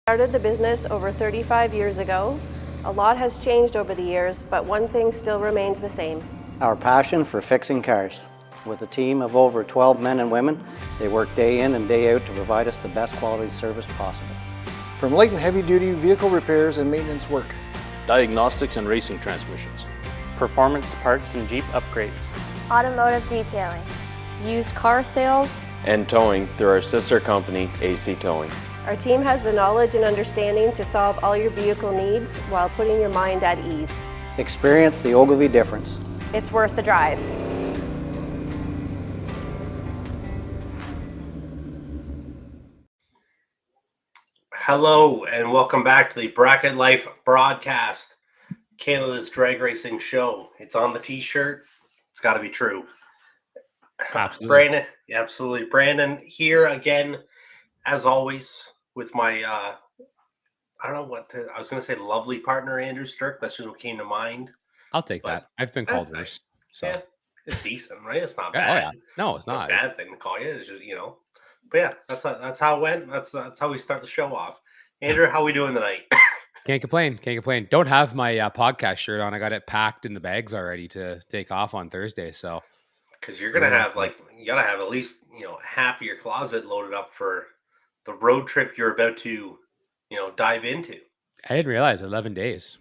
Started the business over 35 years ago. A lot has changed over the years, but one thing still remains the same. Our passion for fixing cars. With a team of over 12 men and women, they work day in and day out to provide us the best quality service possible. From light and heavy duty vehicle repairs and maintenance work, diagnostics and racing transmissions, performance parts and Jeep upgrades, automotive detailing, used car sales, and towing through our sister company, AC Towing. Our team has the knowledge and understanding to solve all your vehicle needs while putting your mind at ease. Experience the Ogilvie difference. It's worth the drive. Hello and welcome back to the Bracket Life broadcast, Canada's drag racing show. It's on the t-shirt. It's got to be true. Absolutely. Brandon, absolutely. Brandon here again, as always, with my, I don't know what to, I was going to say lovely partner, Andrew Stirk. That's just what came to mind. I'll take that. I've been called worse. So. Yeah, it's decent, right? It's not Yeah, bad. oh yeah. No, it's not a bad thing to call you. It's just, but yeah, that's how it went. That's how we start the show off. Andrew, how we doing tonight? Can't complain. Don't have my podcast shirt on. I got it packed in the bags already to take off on Thursday. So, because you're gonna have you gotta have at least half of your closet loaded up for the road trip you're about to dive into. I didn't realize 11 days.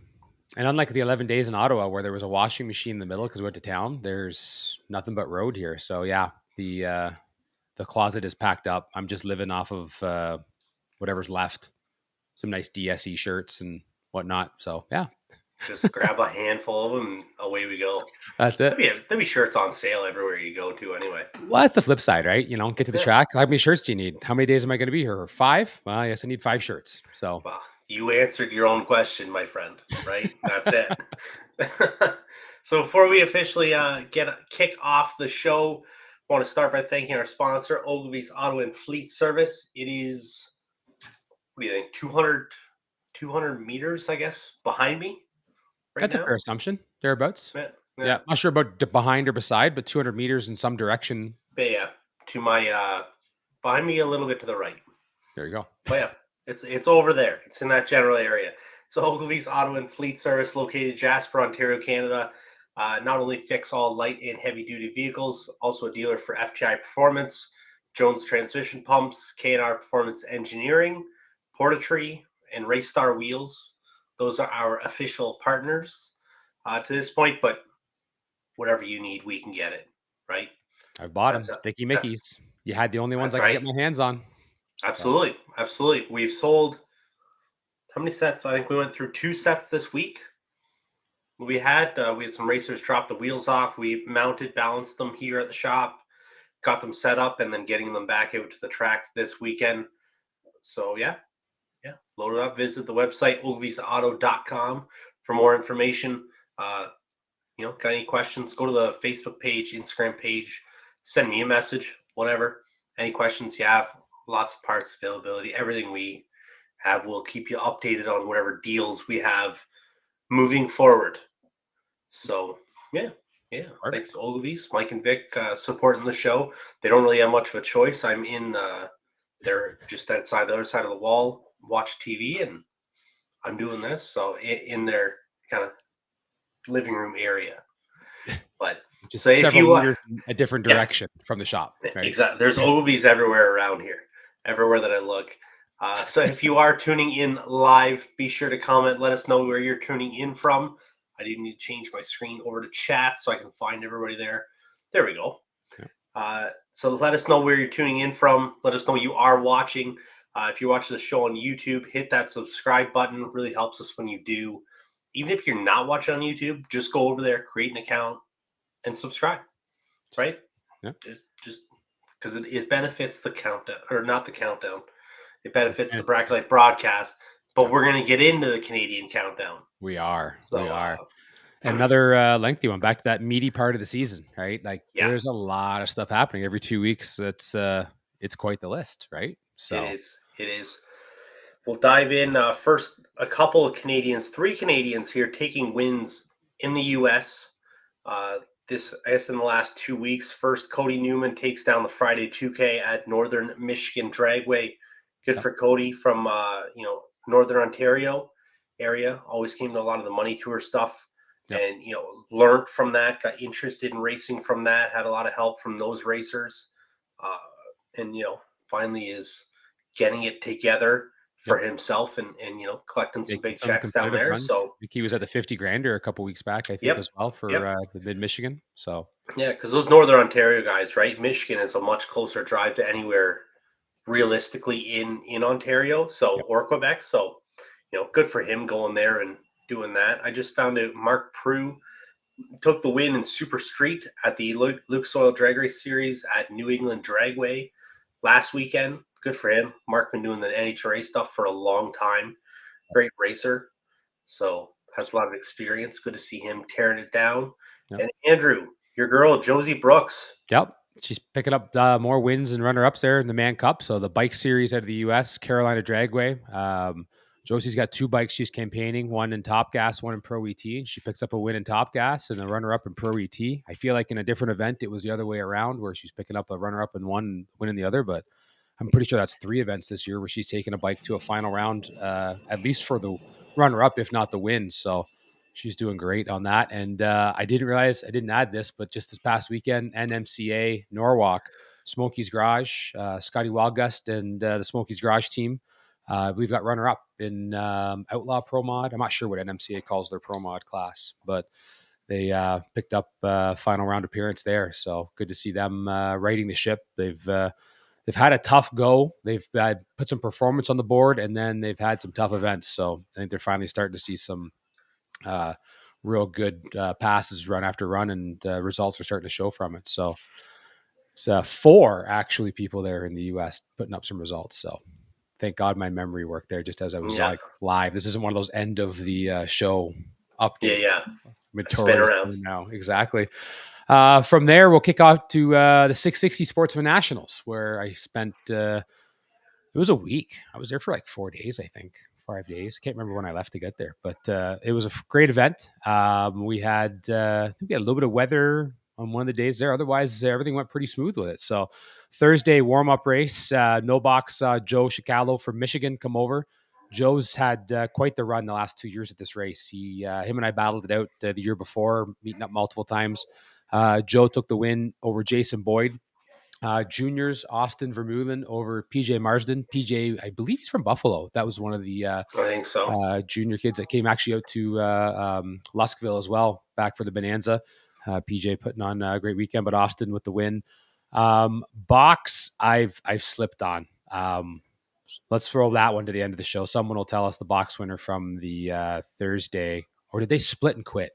And unlike the 11 days in Ottawa where there was a washing machine in the middle because we went to town, there's nothing but road here. So yeah, the closet is packed up. I'm just living off of whatever's left. Some nice DSE shirts and whatnot. So yeah. Just grab a handful of them and away we go. That's it. There'll be shirts on sale everywhere you go to anyway. Well, that's the flip side, right? Get to the track. How many shirts do you need? How many days am I going to be here? 5? Well, I guess I need 5 shirts. So well, you answered your own question, my friend, right? That's it. So before we officially kick off the show, I want to start by thanking our sponsor, Ogilvie's Auto and Fleet Service. It is, what do you think, 200 meters, I guess, behind me? That's a fair assumption, thereabouts. Yeah. Not sure about behind or beside, but 200 meters in some direction. But yeah, to my behind me a little bit to the right. There you go. But yeah, it's over there. It's in that general area. So Ogilvie's Auto and Fleet Service, located in Jasper, Ontario, Canada, not only fix all light and heavy duty vehicles, also a dealer for FTI Performance, Jones Transmission Pumps, K&R Performance Engineering, Portatree, and Race Star Wheels. Those are our official partners to this point, but whatever you need, we can get it, right? I've bought them. Sticky Mickeys. You had the only ones I could get my hands on. Absolutely. Absolutely. We've sold, how many sets? I think we went through 2 sets this week. We had some racers drop the wheels off. We mounted, balanced them here at the shop, got them set up, and then getting them back out to the track this weekend. So yeah, load it up. Visit the website, ogilviesauto.com for more information. Got any questions, go to the Facebook page, Instagram page, send me a message, whatever. Any questions you have, lots of parts, availability, everything we have, we'll keep you updated on whatever deals we have moving forward. So, yeah. Thanks to Ogilvie's, Mike and Vic supporting the show. They don't really have much of a choice. I'm in they're just outside the other side of the wall, watch TV, and I'm doing this. So in their kind of living room area. But just so several meters in a different direction from the shop. Right? Exactly. There's Ogilvie's everywhere around here, everywhere that I look. So if you are tuning in live, be sure to comment. Let us know where you're tuning in from. I didn't need to change my screen over to chat so I can find everybody there. There we go. Yeah. So let us know where you're tuning in from. Let us know you are watching. If you're watching the show on YouTube, hit that subscribe button. It really helps us when you do. Even if you're not watching on YouTube, just go over there, create an account, and subscribe. Right? Yeah. Just because it benefits the countdown, or not the countdown. It benefits the Bracket Life broadcast. But we're going to get into the Canadian countdown. We are. Another lengthy one. Back to that meaty part of the season, right? There's a lot of stuff happening every 2 weeks. It's quite the list, right? So it is. We'll dive in first. A couple of Canadians, 3 Canadians here taking wins in the U.S. This, I guess, in the last 2 weeks. First, Cody Newman takes down the Friday 2K at Northern Michigan Dragway. Good for Cody from Northern Ontario area. Always came to a lot of the money tour stuff, Yep. and learned from that. Got interested in racing from that. Had a lot of help from those racers, and finally is getting it together for himself and collecting some Making big some checks down competitive there. runs. So I think he was at the 50 grander a couple weeks back, I think, yep, as well for yep. the Mid Michigan. So Yeah, because those Northern Ontario guys, right? Michigan is a much closer drive to anywhere realistically in Ontario, so yep. or Quebec. So, good for him going there and doing that. I just found out Mark Prue took the win in Super Street at the Lucas Oil Drag Race Series at New England Dragway last weekend. Good for him. Mark been doing the NHRA stuff for a long time. Great racer. So has a lot of experience. Good to see him tearing it down. Yep. And Andrew, your girl, Josie Brooks. Yep. She's picking up more wins and runner-ups there in the Man Cup. So the bike series out of the U.S., Carolina Dragway. Josie's got 2 bikes she's campaigning, one in Top Gas, one in Pro ET. She picks up a win in Top Gas and a runner-up in Pro ET. I feel like in a different event, it was the other way around where she's picking up a runner-up in one and winning the other. But I'm pretty sure that's 3 events this year where she's taking a bike to a final round, at least for the runner-up, if not the win. So she's doing great on that. And I didn't realize, I didn't add this, but just this past weekend, NMCA Norwalk, Smokey's Garage, Scotty Wildgust and the Smokey's Garage team, I believe got runner up in Outlaw Pro Mod. I'm not sure what NMCA calls their Pro Mod class, but they picked up final round appearance there. So good to see them righting the ship. They've had a tough go. They've put some performance on the board, and then they've had some tough events. So I think they're finally starting to see some real good passes run after run, and results are starting to show from it. So it's 4 actually people there in the U.S. putting up some results. So thank God my memory worked there just as I was like live. This isn't one of those end of the show updates. Yeah. Spin around now. Exactly. From there, we'll kick off to the 660 Sportsman Nationals, where I spent, it was a week. I was there for like 4 days, I think. 5 days. I can't remember when I left to get there, but it was a great event. We had, I think we had a little bit of weather on one of the days there. Otherwise, everything went pretty smooth with it. So Thursday warm-up race, no box, Joe Chicalo from Michigan come over. Joe's had quite the run the last 2 years at this race. Him and I battled it out the year before, meeting up multiple times. Joe took the win over Jason Boyd. Juniors, Austin Vermeulen over PJ Marsden. PJ, I believe he's from Buffalo. That was one of the I think so. Junior kids that came actually out to Luskville as well, back for the Bonanza. PJ putting on a great weekend, but Austin with the win. Box, I've slipped on. Let's throw that one to the end of the show. Someone will tell us the box winner from the Thursday, or did they split and quit?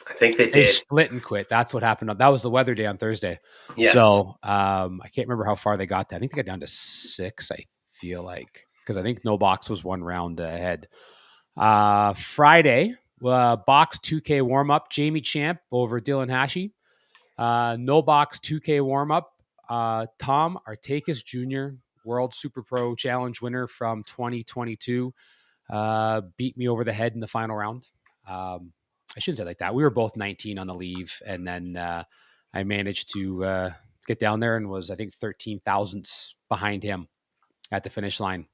I think they did. They split and quit. That's what happened. That was the weather day on Thursday. Yes. So I can't remember how far they got to. I think they got down to 6, I feel like, because I think no box was 1 round ahead. Friday, box 2K warm-up. Jamie Champ over Dylan Hashey. No box 2K warm-up. Tom Artakis Jr., World Super Pro Challenge winner from 2022, beat me over the head in the final round. I shouldn't say it like that. We were both 19 on the leave, and then I managed to get down there and was, I think, 13 thousandths behind him at the finish line.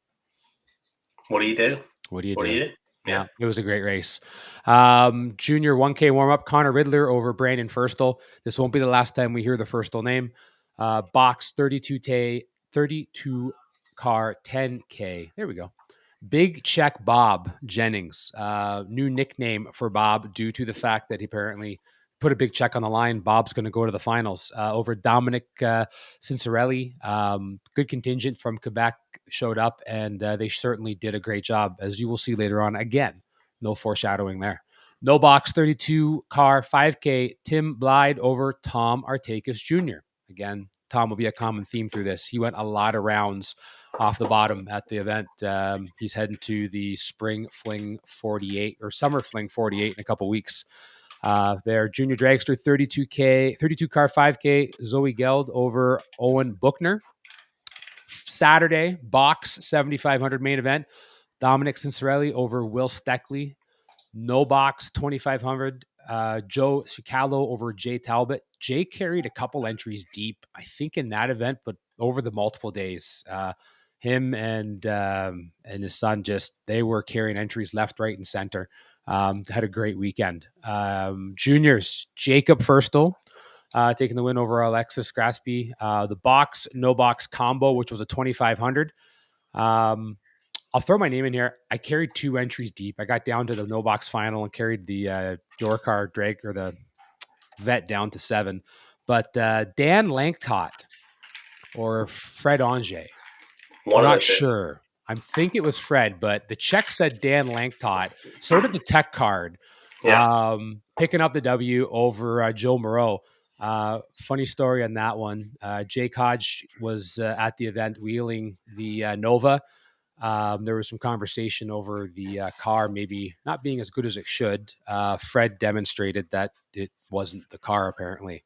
What do you do? What do you do? Yeah, it was a great race. Junior 1K warm-up, Connor Riddler over Brandon Firstel. This won't be the last time we hear the Firstel name. Box 32 car 10K. There we go. Big Check Bob Jennings, new nickname for Bob due to the fact that he apparently put a big check on the line. Bob's going to go to the finals over Dominic Cincerelli. Good contingent from Quebec showed up, and they certainly did a great job, as you will see later on. Again, no foreshadowing there. No box 32 car 5K, Tim Blyde over Tom Artakis Jr. Again, Tom will be a common theme through this. He went a lot of rounds off the bottom at the event. He's heading to the Spring Fling 48 or Summer Fling 48 in a couple weeks. Their junior dragster 32 car 5K, Zoe Geld over Owen Buchner. Saturday, box 7,500 main event, Dominic Cincerelli over Will Steckley. No box 2,500, Joe Chicalo over Jay Talbot. Jay carried a couple entries deep, I think, in that event, but over the multiple days, him and his son, they were carrying entries left, right, and center. Had a great weekend. Juniors, Jacob Firstel taking the win over Alexis Graspy. The box, no box combo, which was a 2,500. I'll throw my name in here. I carried 2 entries deep. I got down to the no box final and carried the door car drag or the vet down to 7. But Dan Lanktot or Fred Ange, I'm not sure. I think it was Fred, but the check said Dan Lanktot. So did the tech card. Yeah. Picking up the W over Joe Moreau. Funny story on that one. Jake Hodge was at the event wheeling the Nova. There was some conversation over the car maybe not being as good as it should. Fred demonstrated that it wasn't the car, apparently.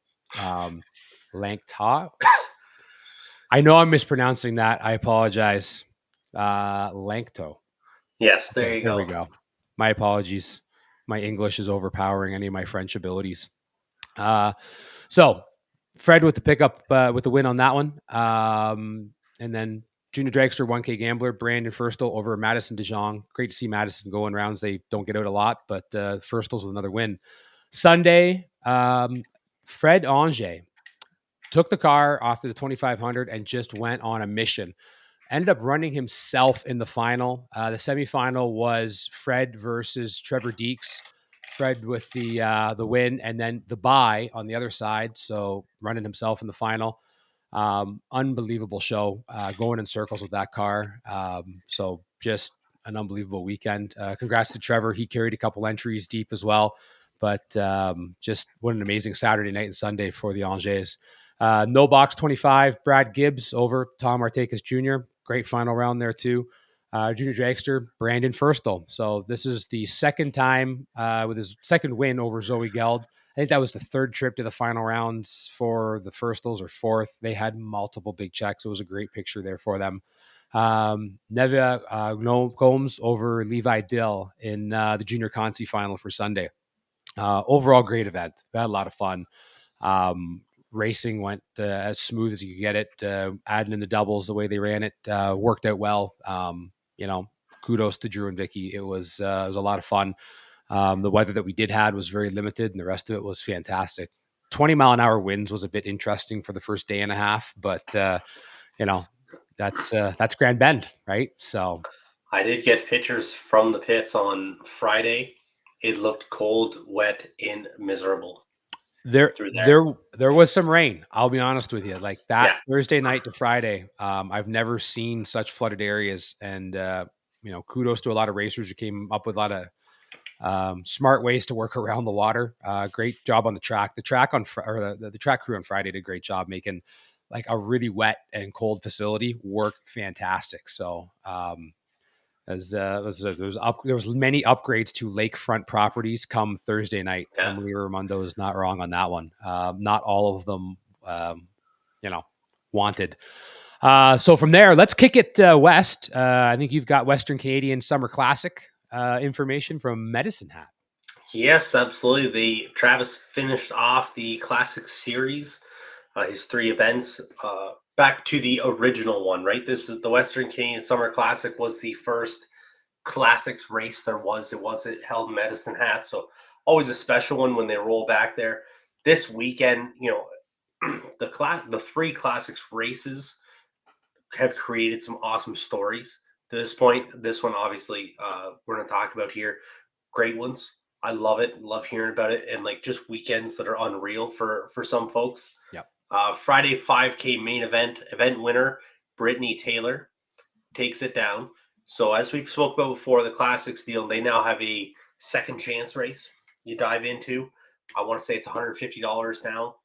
Lanktot. I know I'm mispronouncing that. I apologize. Lankto. Yes, there Okay, you there go. we go. My apologies. My English is overpowering any of my French abilities. So Fred with the pickup with the win on that one. And then Junior Dragster, 1K Gambler, Brandon Firstel over Madison DeJong. Great to see Madison going rounds. They don't get out a lot, but Firstel's with another win. Sunday, Fred Ange took the car off to the 2,500 and just went on a mission. Ended up running himself in the final. The semifinal was Fred versus Trevor Deeks. Fred with the win, and then the bye on the other side. So running himself in the final. Unbelievable show, going in circles with that car. So just an unbelievable weekend. Congrats to Trevor. He carried a couple entries deep as well. But just what an amazing Saturday night and Sunday for the Angers. No box 25, Brad Gibbs over Tom Artakis Jr. Great final round there too. Junior Dragster, Brandon Firstel. So this is the second time with his second win over Zoe Geld. I think that was the 3rd trip to the final rounds for the Firstels, or 4th. They had multiple big checks. It was a great picture there for them. Nevia Gomes over Levi Dill in the Junior Consi final for Sunday. Overall, great event. We had a lot of fun. Racing went as smooth as you could get it. Adding in the doubles the way they ran it worked out well. Kudos to Drew and Vicky. It was a lot of fun. The weather that we did had was very limited, and the rest of it was fantastic. 20-mile-an-hour winds was a bit interesting for the first day and a half, but that's Grand Bend, right? So I did get pictures from the pits on Friday. It looked cold, wet, and miserable. There was some rain. I'll be honest with you. Like that Thursday night to Friday, I've never seen such flooded areas. And kudos to a lot of racers who came up with a lot of smart ways to work around the water. Great job on the track. The track the track crew on Friday did a great job making like a really wet and cold facility work fantastic. So there was many upgrades to lakefront properties come Thursday night. Yeah. Emily Raimondo is not wrong on that one. Not all of them, wanted. So from there, let's kick it west. I think you've got Western Canadian Summer Classic information from Medicine Hat. Yes, absolutely. Travis finished off the Classic Series, his 3 events. Back to the original one, right? This is the Western Canadian Summer Classic was the first Classics race there was. It wasn't held in Medicine Hat, so always a special one when they roll back there. This weekend, the 3 Classics races have created some awesome stories to this point. This one, obviously, we're going to talk about here. Great ones. I love it. Love hearing about it, and like just weekends that are unreal for some folks. Yep. Friday 5K main event winner Brittany Taylor takes it down. So as we've spoke about before, the Classics deal, they now have a second chance race you dive into. I want to say it's $150 now.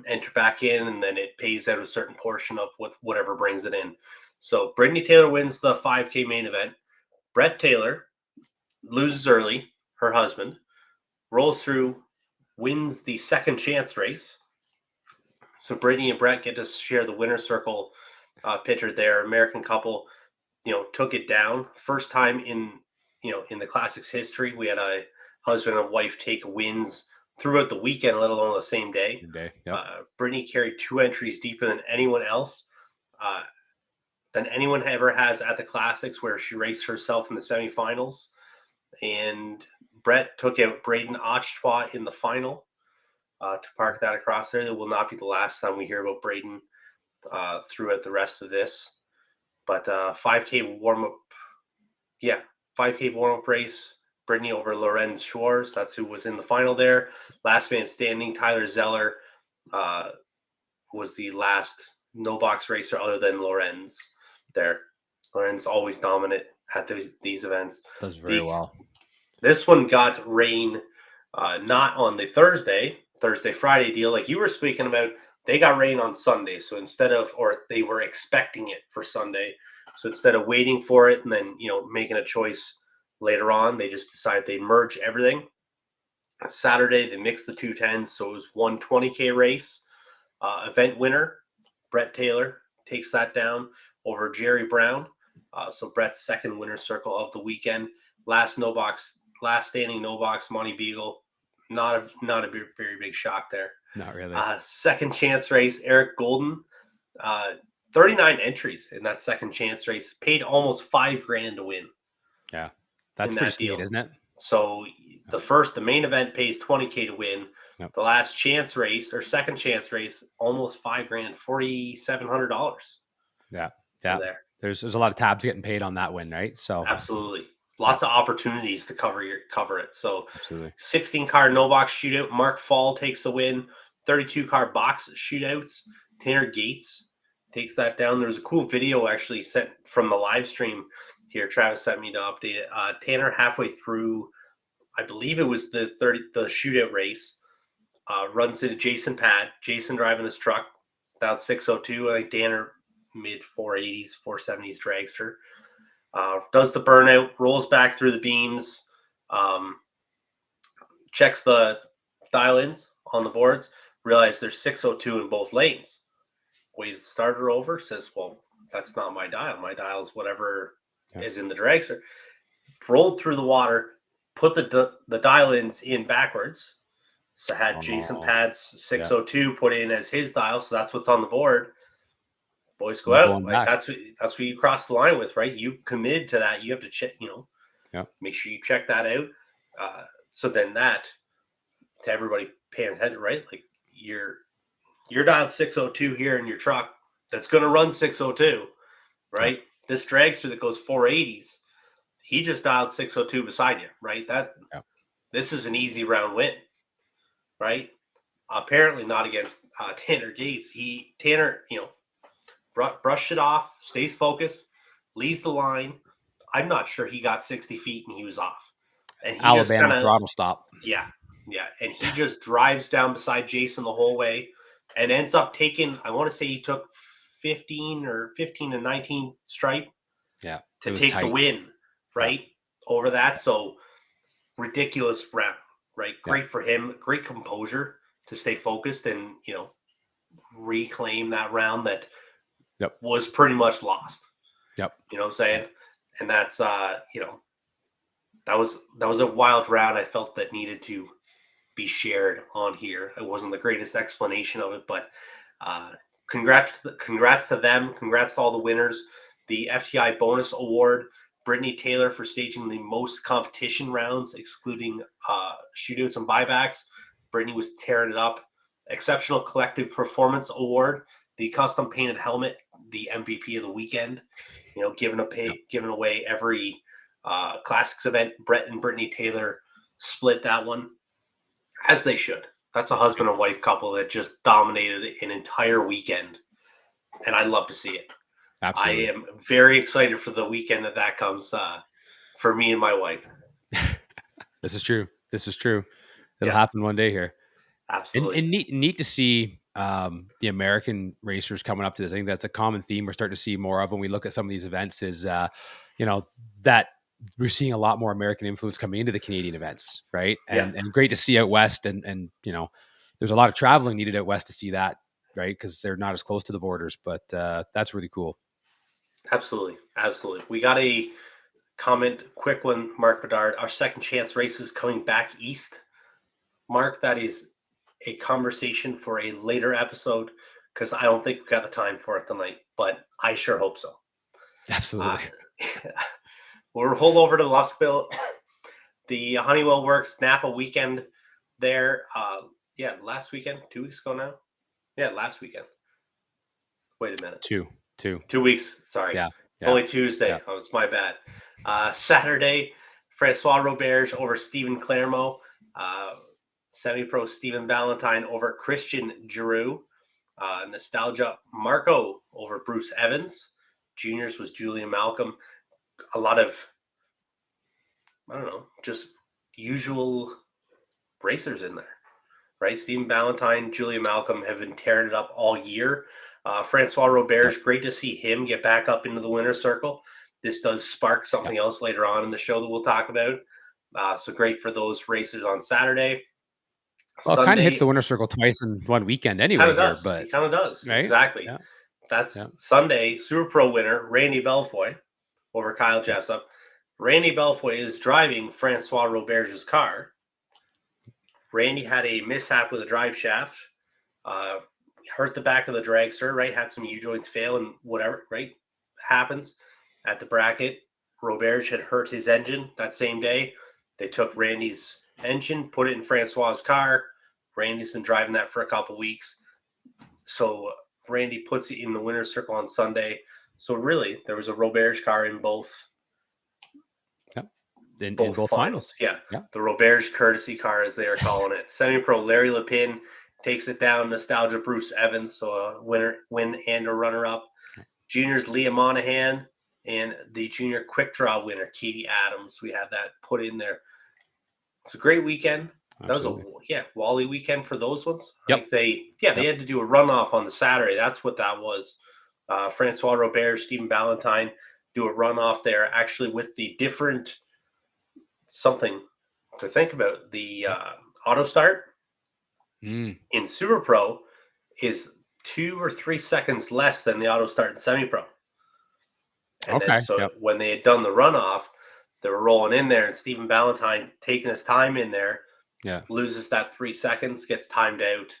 Enter back in, and then it pays out a certain portion of whatever brings it in. So Brittany Taylor wins the 5K main event. Brett Taylor loses early, her husband, rolls through, wins the second chance race. So Brittany and Brett get to share the winner's circle picture there. American couple, took it down. First time in the Classics history, we had a husband and wife take wins throughout the weekend, let alone the same day. Yep. Brittany carried 2 entries deeper than anyone else. than anyone ever has at the Classics, where she raced herself in the semifinals. And Brett took out Braden Ochtois in the final to park that across there. That will not be the last time we hear about Braden throughout the rest of this. But 5K warm-up, 5K warm-up race. Brittany over Lorenz Schwartz. That's who was in the final there. Last man standing, Tyler Zeller was the last no-box racer other than Lorenz there. Lorenz always dominant at these events. Does very well. This one got rain not on the Thursday-Friday deal like you were speaking about. They got rain on Sunday. So they were expecting it for Sunday. So instead of waiting for it and then, making a choice later on, they just decided they'd merge everything. Saturday, they mixed the 210s. So it was 120K race. Event winner, Brett Taylor, takes that down over Jerry Brown. So Brett's second winner's circle of the weekend. Last standing no box, Monty Beagle. Not a very big shock there. Not really. Second chance race, Eric Golden. 39 entries in that second chance race. Paid almost $5,000 to win. Yeah, that's pretty sweet, isn't it? So the main event pays $20K to win. Yep. The last chance race or second chance race, almost $5,000, $4,700. Yeah. There. There's a lot of tabs getting paid on that win, right? So absolutely, lots of opportunities to cover it. So absolutely, 16-car no box shootout. Mark Fall takes the win. 32-car box shootouts. Tanner Gates takes that down. There's a cool video actually sent from the live stream here. Travis sent me to update it. Tanner halfway through, I believe it was the shootout race. Runs into Jason Pad. Jason driving his truck, about 602. I think Danner mid 480s, 470s dragster. Does the burnout, rolls back through the beams, checks the dial-ins on the boards, realize there's 602 in both lanes. Waves the starter over, says, well, that's not my dial. My dial is whatever is in the dragster. Rolled through the water, put the dial-ins in backwards. So had Jason Pad's 602 put in as his dial, so that's what's on the board. Boys go out. Like that's what you cross the line with, right? You committed to that. You have to check, make sure you check that out. So then that, to everybody paying attention, right? Like you're dialed 602 here in your truck that's going to run 602, right? This dragster that goes 480s, he just dialed 602 beside you, right? This is an easy round win. Right? Apparently not against Tanner Gates. Tanner, brushed it off, stays focused, leaves the line. I'm not sure he got 60 feet and he was off. And he Alabama just throttle stop. Yeah. And he just drives down beside Jason the whole way and ends up taking, I want to say he took 15 and 19 stripe. Yeah. To take the win, right? Over that. So ridiculous round. Right. Great for him. Great composure to stay focused and, reclaim that round that was pretty much lost. Yep. You know what I'm saying? And that's, that was a wild round. I felt that needed to be shared on here. It wasn't the greatest explanation of it, but congrats to them. Congrats to all the winners. The FTI bonus award, Brittany Taylor for staging the most competition rounds, excluding shootouts and buybacks. Brittany was tearing it up. Exceptional Collective Performance Award, the custom painted helmet, the MVP of the weekend. Giving away every Classics event. Brett and Brittany Taylor split that one, as they should. That's a husband and wife couple that just dominated an entire weekend, and I'd love to see it. Absolutely. I am very excited for the weekend that comes for me and my wife. This is true. It'll happen one day here. Absolutely. And neat to see the American racers coming up to this. I think that's a common theme we're starting to see more of when we look at some of these events is, that we're seeing a lot more American influence coming into the Canadian events, right? And great to see out west. And there's a lot of traveling needed out west to see that, right? Because they're not as close to the borders, but that's really cool. Absolutely. We got a comment, quick one, Mark Bedard. Our second chance race is coming back east. Mark, that is a conversation for a later episode because I don't think we got the time for it tonight, but I sure hope so. Absolutely. We'll roll over to Luskville. The Honeywell Works Napa weekend there. Last weekend, 2 weeks ago now. Yeah, last weekend. Wait a minute. Two. 2 weeks. Sorry. Yeah. It's only Tuesday. Yeah. Oh, it's my bad. Saturday, Francois Roberge over Stephen Clermont. Semi-pro Stephen Valentine over Christian Giroux. Nostalgia Marco over Bruce Evans. Juniors was Julian Malcolm. A lot of, I don't know, just usual racers in there, right? Stephen Valentine, Julian Malcolm have been tearing it up all year. Francois Roberge, great to see him get back up into the winner's circle. This does spark something else later on in the show that we'll talk about. So great for those racers on Saturday. Well, Sunday, it kind of hits the winner's circle twice in one weekend anyway. Kind of does. But He kind of does. right? Exactly. Yeah. That's Sunday, Super Pro winner, Randy Belfoy over Kyle Jessup. Randy Belfoy is driving Francois Roberge's car. Randy had a mishap with a drive shaft, hurt the back of the dragster, right? Had some U-joints fail and whatever, right? Happens at the bracket. Roberge had hurt his engine that same day. They took Randy's engine, put it in Francois's car. Randy's been driving that for a couple weeks. So Randy puts it in the winner's circle on Sunday. So really, there was a Roberge car in both. In both finals. Yeah. The Roberge courtesy car, as they are calling it. Semi-pro Larry Lepin takes it down. Nostalgia Bruce Evans, so a win and a runner-up. Juniors Leah Monahan and the junior quick draw winner Katie Adams. We had that put in there. It's a great weekend. Absolutely. That was Wally weekend for those ones. Yep. Like they had to do a runoff on the Saturday. That's what that was. Francois Roberge, Stephen Valentine do a runoff there, actually with the different something to think about. The auto start in Super Pro is 2 or 3 seconds less than the auto start in Semi Pro. And then, when they had done the runoff, they were rolling in there, and Stephen Valentine taking his time in there, loses that 3 seconds, gets timed out.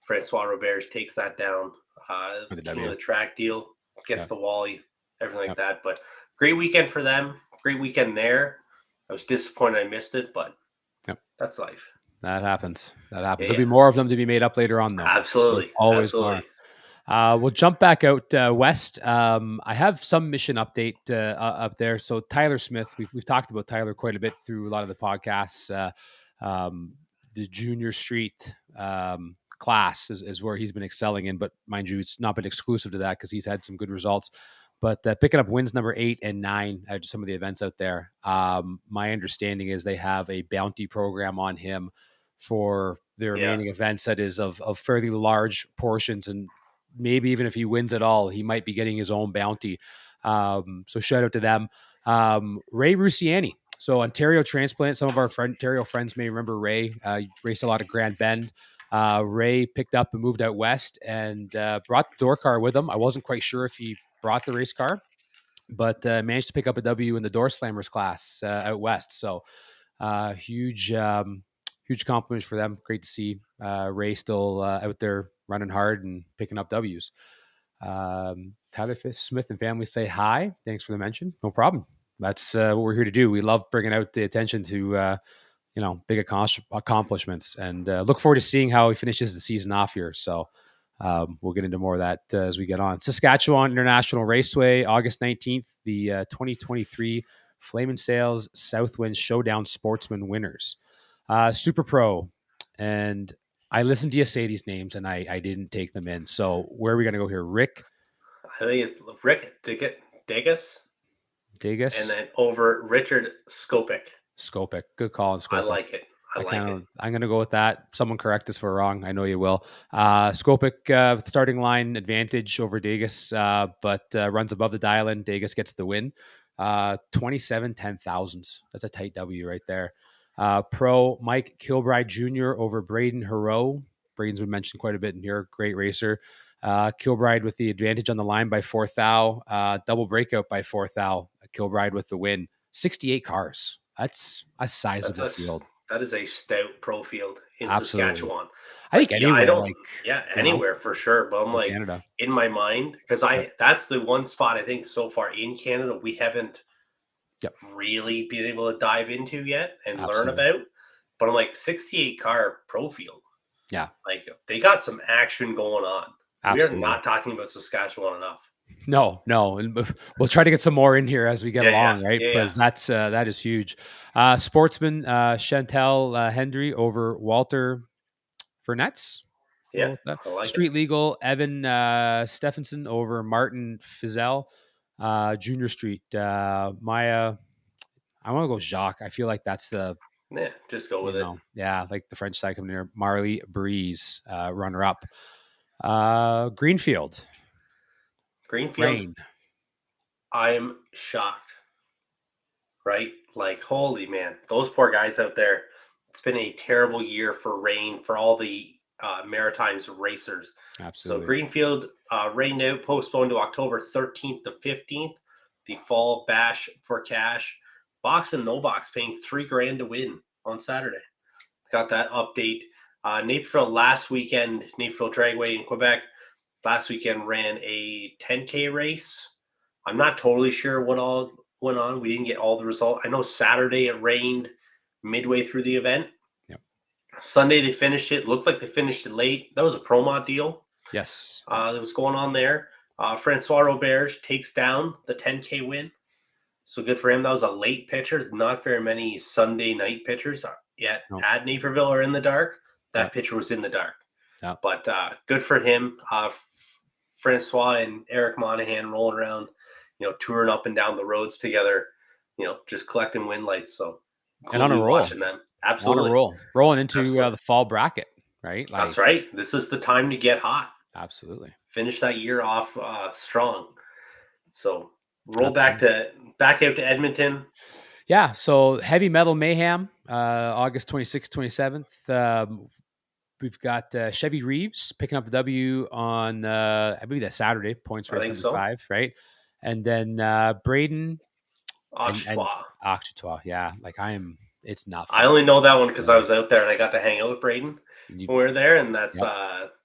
Francois Roberge takes that down. The king of the track deal, gets the Wally, everything like that. But great weekend for them. Great weekend there. I was disappointed I missed it, but that's life. That happens. There'll Yeah. be more of them to be made up later on, though. Absolutely. Always Absolutely. We'll jump back out west. I have some mission update up there. So Tyler Smith, we've talked about Tyler quite a bit through a lot of the podcasts. The junior street class is where he's been excelling in, but mind you, it's not been exclusive to that because he's had some good results. But picking up wins number 8 and 9 at some of the events out there. My understanding is they have a bounty program on him for the remaining events that is of fairly large portions, and maybe even if he wins it all, he might be getting his own bounty. So shout out to them. Ray Rusiani. So Ontario transplant. Some of our Ontario friends may remember Ray. He raced a lot of Grand Bend. Ray picked up and moved out west and brought the door car with him. I wasn't quite sure if he brought the race car, but managed to pick up a W in the door slammers class out west. So huge compliments for them. Great to see Ray still out there running hard and picking up W's. Tyler Smith and family say hi. Thanks for the mention. No problem. That's what we're here to do. We love bringing out the attention to big accomplishments, and look forward to seeing how he finishes the season off here. So we'll get into more of that as we get on. Saskatchewan International Raceway, August 19th, the 2023 Flamin' Sales Southwind Showdown Sportsman winners. Super Pro, and I listened to you say these names, and I didn't take them in. So where are we going to go here? Rick? I think it's Rick Degas. And then over Richard Skopik. Good call on Skopik. I like it. I like it. I'm going to go with that. Someone correct us if we're wrong. I know you will. Skopik, starting line advantage over Degas, but runs above the dial-in. Degas gets the win. 27 10,000s. That's a tight W right there. Pro Mike Kilbride Jr. over Braden Hero. Braden's been mentioned quite a bit in here. Great racer. Kilbride with the advantage on the line by 4 thou. Double breakout by 4 thou. Kilbride with the win. 68 cars. That's a sizable field. That is a stout pro field in Absolutely. Saskatchewan. I think Yeah, I anywhere, don't. like, Yeah, you know, anywhere for sure. But I'm in like Canada. in my mind because Yep. that's the one spot I think so far in Canada we haven't Yep. really been able to dive into yet and learn Absolutely. about. But I'm like 68 car pro field. Yeah. Like they got some action going on. We are Absolutely. not talking about Saskatchewan enough. No, and we'll try to get some more in here as we get Yeah, along, right? yeah, yeah. Because that is huge. Sportsman Chantel Hendry over Walter Fernetz. Yeah, I like it. Street Legal Evan Stephenson over Martin Fizel. Junior Street Maya. I want to go Jacques. I feel like that's the Yeah, just go with it. like the French side coming near. Marley Breeze runner up. Greenfield Greenfield, Rain. I'm shocked. Right? Like, holy man, those poor guys out there. It's been a terrible year for rain for all the Maritimes racers. So Absolutely. Greenfield rained out, postponed to October 13th to 15th. The fall bash for cash. Box and no box paying $3,000 to win on Saturday. Got that update. Naperville last weekend, Naperville Dragway in Quebec, last weekend ran a 10K race. I'm not totally sure what all went on. We didn't get all the result. I know Saturday it rained midway through the event. Yep. Sunday they finished it. Looked like they finished it late. That was a pro mod deal. Yes. That was going on there. Francois Roberge takes down the 10K win. So good for him. That was a late pitcher. Not very many Sunday night pitchers yet at Naperville are in the dark. That pitcher was in the dark. Yeah. But good for him. Francois and Eric Monahan rolling around, touring up and down the roads together, just collecting win lights. So cool and on a roll. watching them. Absolutely. On a roll. Rolling into the fall bracket, right? That's right. This is the time to get hot. Absolutely. Finish that year off strong. So roll back out to Edmonton. Yeah. So Heavy Metal Mayhem, August 26th, 27th. We've got Chevy Reeves picking up the W on, I believe that's Saturday, points race number 5, right? And then Braden. Ochitois. Yeah. Like it's not fun. I only know that one because I was out there and I got to hang out with Braden when we were there. And that's,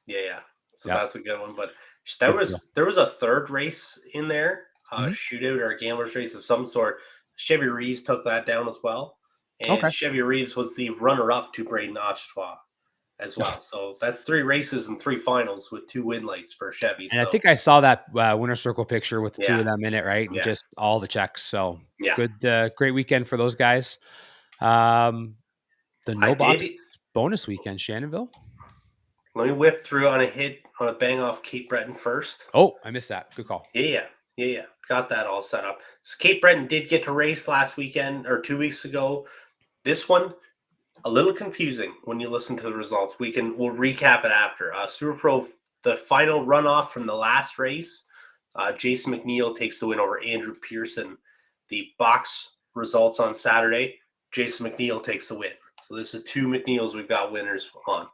yeah. So that's a good one. But there was a third race in there, shootout or a gambler's race of some sort. Chevy Reeves took that down as well. And Chevy Reeves was the runner-up to Braden Ochitois as well. So that's 3 races and 3 finals with 2 win lights for Chevy. And I think I saw that winner circle picture with the 2 of them in it, right? Yeah. Just all the checks. So good, great weekend for those guys. The no box bonus weekend, Shannonville. Let me whip through on a bang off Cape Breton first. Oh, I missed that. Good call. Yeah. Got that all set up. So Cape Breton did get to race last weekend or 2 weeks ago. This one, a little confusing when you listen to the results. We'll recap it after. Super Pro, the final runoff from the last race, Jason McNeil takes the win over Andrew Pearson. The box results on Saturday, Jason McNeil takes the win. So this is 2 McNeils we've got winners on.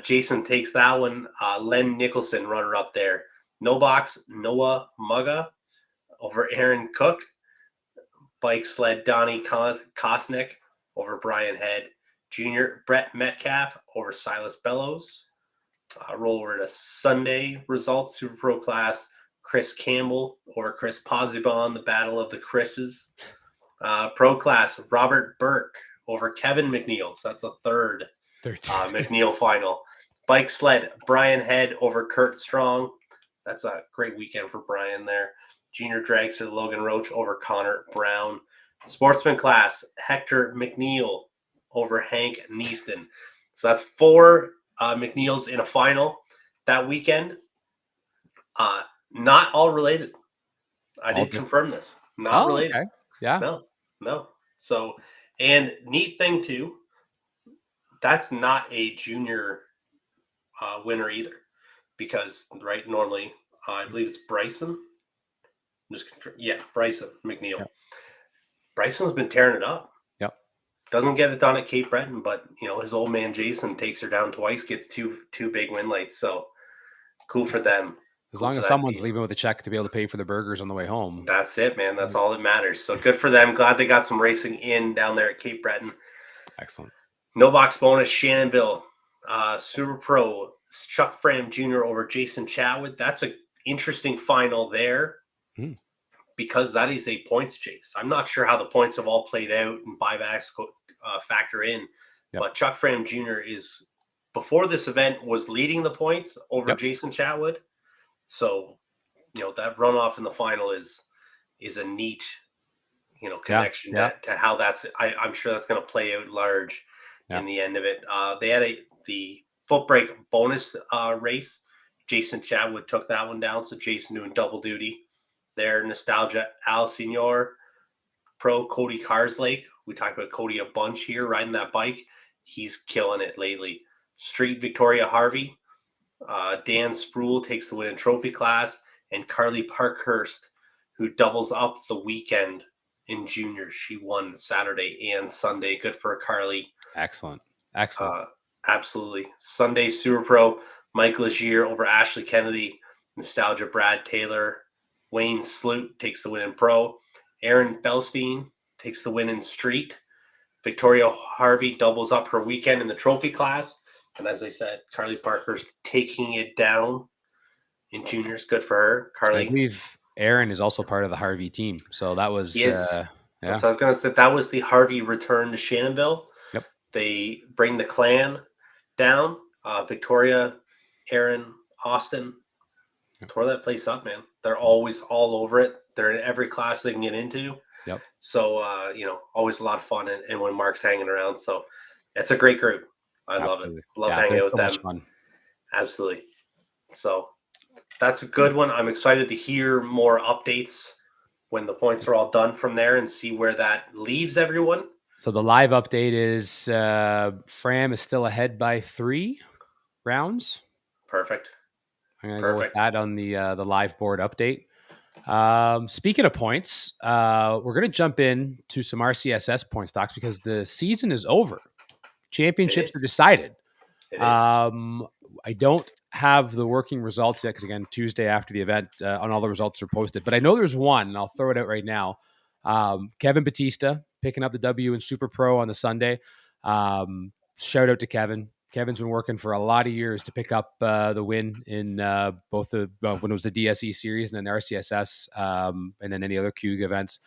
Jason takes that one. Len Nicholson, runner up there. No box, Noah Mugga over Aaron Cook. Bike sled, Donnie Kosnick over Brian Head. Junior, Brett Metcalf over Silas Bellows. Roll over to Sunday results, Super Pro class. Chris Campbell over Chris Posibon, the battle of the Chris's. Pro class, Robert Burke over Kevin McNeil. So that's a third McNeil final. Bike sled, Brian Head over Kurt Strong. That's a great weekend for Brian there. Junior dragster, Logan Roach over Connor Brown. Sportsman class, Hector McNeil over Hank Neaston. So that's 4 McNeils in a final that weekend. Not all related. I did confirm this. Not related. Okay. Yeah. No. So, and neat thing too, that's not a junior winner either. Because, right, normally, I believe it's Bryson. Bryson McNeil. Yep. Bryson's been tearing it up. Yep. Doesn't get it done at Cape Breton, but, his old man Jason takes her down twice, gets two big win lights. So, cool for them. As long as someone's leaving with a check to be able to pay for the burgers on the way home. That's it, man. That's all that matters. So, good for them. Glad they got some racing in down there at Cape Breton. Excellent. No box bonus, Shannonville, Super Pro, Chuck Fram Jr. over Jason Chatwood. That's an interesting final there because that is a points chase. I'm not sure how the points have all played out and buybacks factor in, but Chuck Fram Jr. is, before this event, was leading the points over Jason Chatwood. So, that runoff in the final is a neat, connection to how I'm sure that's going to play out large in the end of it. They had the foot brake bonus race. Jason Chatwood took that one down. So Jason doing double duty there. Nostalgia Al Senior Pro Cody Carslake. We talked about Cody a bunch here riding that bike. He's killing it lately. Street Victoria Harvey. Dan Spruill takes the win in trophy class. And Carly Parkhurst, who doubles up the weekend in juniors. She won Saturday and Sunday. Good for Carly. Excellent. Absolutely. Sunday Super Pro, Mike Legier over Ashley Kennedy. Nostalgia Brad Taylor. Wayne Sloot takes the win in pro. Aaron Felstein takes the win in street. Victoria Harvey doubles up her weekend in the trophy class. And as I said, Carly Parker's taking it down in juniors. Good for her. Carly. I believe Aaron is also part of the Harvey team. So that was That's what I was going to say. That was the Harvey return to Shannonville. Yep. They bring the clan down. Victoria, Aaron, Austin tore that place up, man. They're always all over it. They're in every class they can get into. Yep. So, always a lot of fun. And when Mark's hanging around. So it's a great group. I love it. Love hanging out with them. Fun. Absolutely. So that's a good one. I'm excited to hear more updates when the points are all done from there and see where that leaves everyone. So the live update is Fram is still ahead by 3 rounds. Perfect. I'm going to go with that on the live board update. Speaking of points, we're going to jump in to some RCSS point stocks because the season is over. Championships are decided. I don't have the working results yet because, again, Tuesday after the event, on all the results are posted. But I know there's one, and I'll throw it out right now. Kevin Batista picking up the W in Super Pro on the Sunday. Shout out to Kevin. Kevin's been working for a lot of years to pick up the win in both when it was the DSE series and then the RCSS and then any other QG events.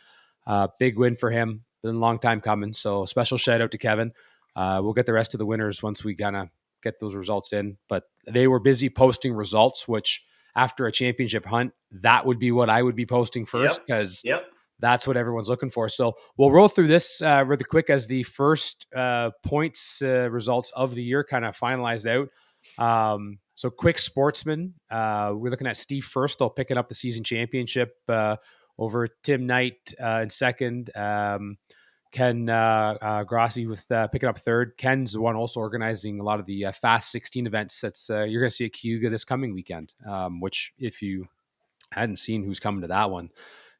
Big win for him. Been a long time coming. So special shout out to Kevin. We'll get the rest of the winners once we kind of get those results in. But they were busy posting results, which after a championship hunt, that would be what I would be posting first because that's what everyone's looking for. So we'll roll through this really quick as the first points results of the year kind of finalized out. So quick sportsman, we're looking at Steve Firstall picking up the season championship over Tim Knight in second. Ken Grassi with picking up third. Ken's the one also organizing a lot of the Fast 16 events. That's you're going to see a Cayuga this coming weekend, which if you hadn't seen who's coming to that one,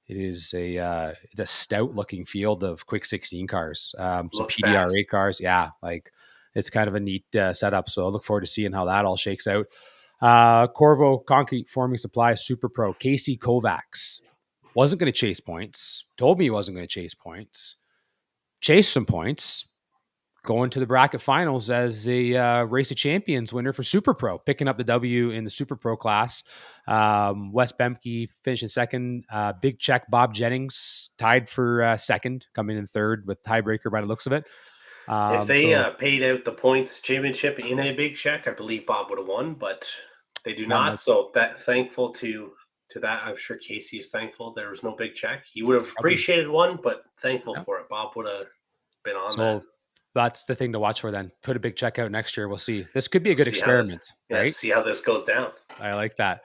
it is it's a stout looking field of quick 16 cars. Some PDRA fast cars. Yeah, like it's kind of a neat setup. So I look forward to seeing how that all shakes out. Corvo Concrete Forming Supply Super Pro. Casey Kovacs wasn't going to chase points. Told me he wasn't going to chase points. Chase some points, going to the bracket finals as a Race of Champions winner for Super Pro, picking up the W in the Super Pro class. Wes Bemke finishing second. Big check, Bob Jennings tied for second, coming in third with tiebreaker by the looks of it. If they paid out the points championship in a big check, I believe Bob would have won, but they do not. So that thankful to that. I'm sure Casey is thankful there was no big check. He would have appreciated one, but thankful for it. Bob would have been on that. That's the thing to watch for then. Put a big check out next year. We'll see. This could be a good experiment, right? See how this goes down. I like that.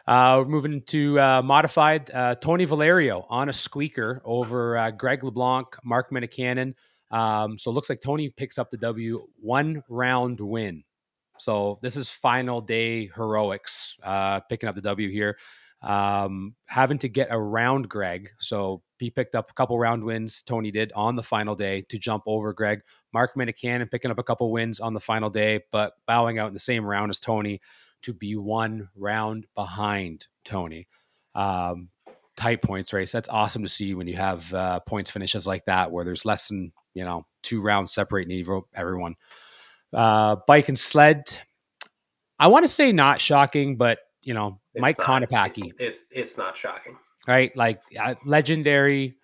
We're moving to modified. Tony Valerio on a squeaker over Greg LeBlanc, Mark Minicanon. So it looks like Tony picks up the W, 1 round win. So this is final day heroics, picking up the W here. Having to get around Greg. So he picked up a couple round wins. Tony did on the final day to jump over Greg. Mark Minicanon picking up a couple wins on the final day, but bowing out in the same round as Tony to be 1 round behind Tony. Tight points race. That's awesome to see when you have points finishes like that, where there's less than, 2 rounds separating everyone. Bike and sled, I want to say not shocking, but Mike Konopacki, It's not shocking. right? Like legendary,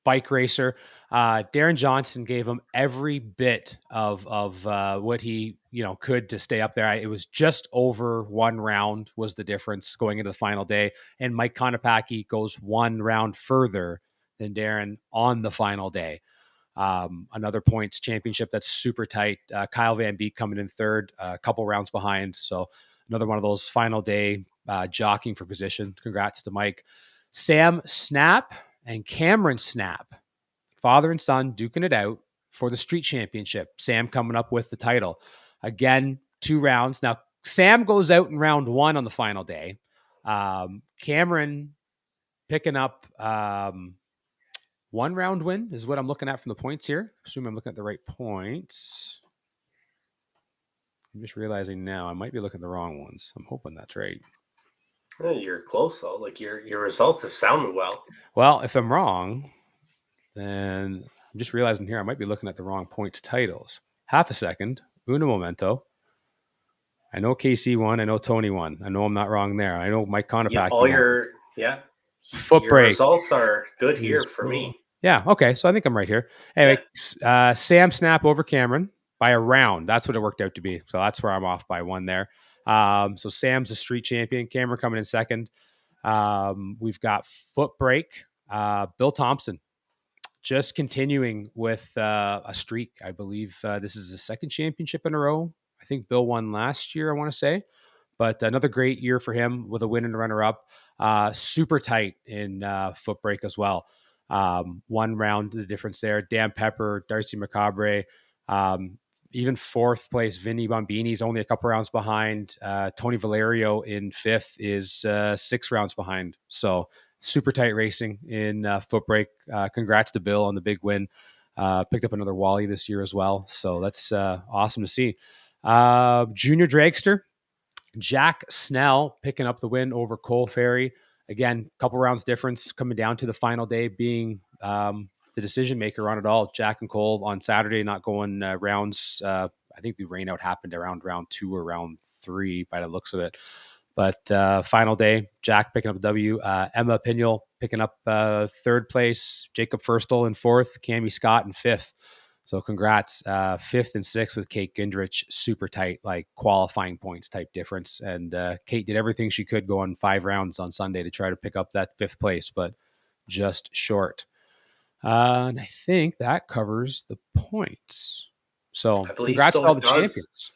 bike racer. Darren Johnson gave him every bit of what he could to stay up there. It was just over 1 round was the difference going into the final day, and Mike Konopacki goes 1 round further than Darren on the final day. Another points championship that's super tight. Kyle Van Beek coming in third, a couple rounds behind. So another one of those final day jockeying for position. Congrats to Mike. Sam Snap and Cameron Snap, father and son, duking it out for the street championship. Sam coming up with the title. Again, 2 rounds. Now, Sam goes out in round 1 on the final day. Cameron picking up 1 round win is what I'm looking at from the points here. Assume I'm looking at the right points. I'm just realizing now I might be looking at the wrong ones. I'm hoping that's right. Yeah, you're close though. Like your results have sounded well. Well, if I'm wrong, then I'm just realizing here I might be looking at the wrong points titles. Half a second. Uno momento. I know KC won. I know Tony won. I know I'm not wrong there. I know Mike Konopacki won. Foot your break. Results are good here for me. Yeah. Okay. So I think I'm right here. Anyway, Sam Snap over Cameron by a round. That's what it worked out to be. So that's where I'm off by 1 there. So Sam's a street champion. Cameron coming in second. We've got foot break. Bill Thompson just continuing with a streak. I believe this is the 2nd championship in a row. I think Bill won last year, I want to say. But another great year for him with a win and a runner-up. Super tight in foot break as well. 1 round, the difference there. Dan Pepper, Darcy Macabre, even 4th place, Vinny Bombini's only a couple rounds behind. Tony Valerio in 5th is 6 rounds behind. So super tight racing in foot brake. Congrats to Bill on the big win. Picked up another Wally this year as well. So that's awesome to see. Junior dragster, Jack Snell picking up the win over Cole Ferry. Again, couple rounds difference coming down to the final day being the decision maker on it all. Jack and Cole on Saturday not going rounds. I think the rain out happened around round 2 or round 3 by the looks of it. But final day, Jack picking up a W. Emma Pignol picking up 3rd place. Jacob Firstel in 4th. Cammie Scott in 5th. So congrats. 5th and 6th with Kate Gindrich. Super tight, like qualifying points type difference. And Kate did everything she could going 5 rounds on Sunday to try to pick up that 5th place, but just short. And I think that covers the points. So congrats to all the champions.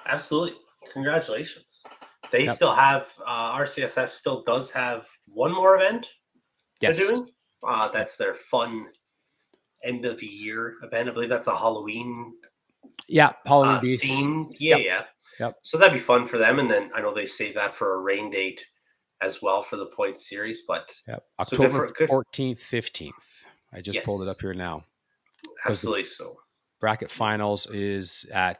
Absolutely. Congratulations. They still have, RCSS still does have one more event they're doing. That's their fun end of the year event. I believe that's a Halloween Halloween Beast theme. Yep. So that'd be fun for them. And then I know they save that for a rain date as well for the points series. But October 14th, 15th. I just pulled it up here now. Absolutely. So bracket finals is at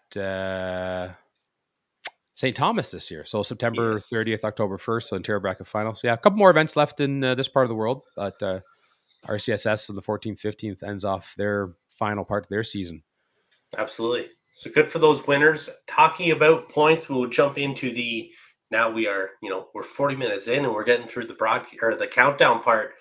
St. Thomas this year. So September 30th, October 1st. So Ontario bracket finals. Yeah, a couple more events left in this part of the world. But RCSS on the 14th, 15th ends off their final part of their season. Absolutely. So good for those winners. Talking about points, we'll jump into now we are, we're 40 minutes in and we're getting through the countdown part.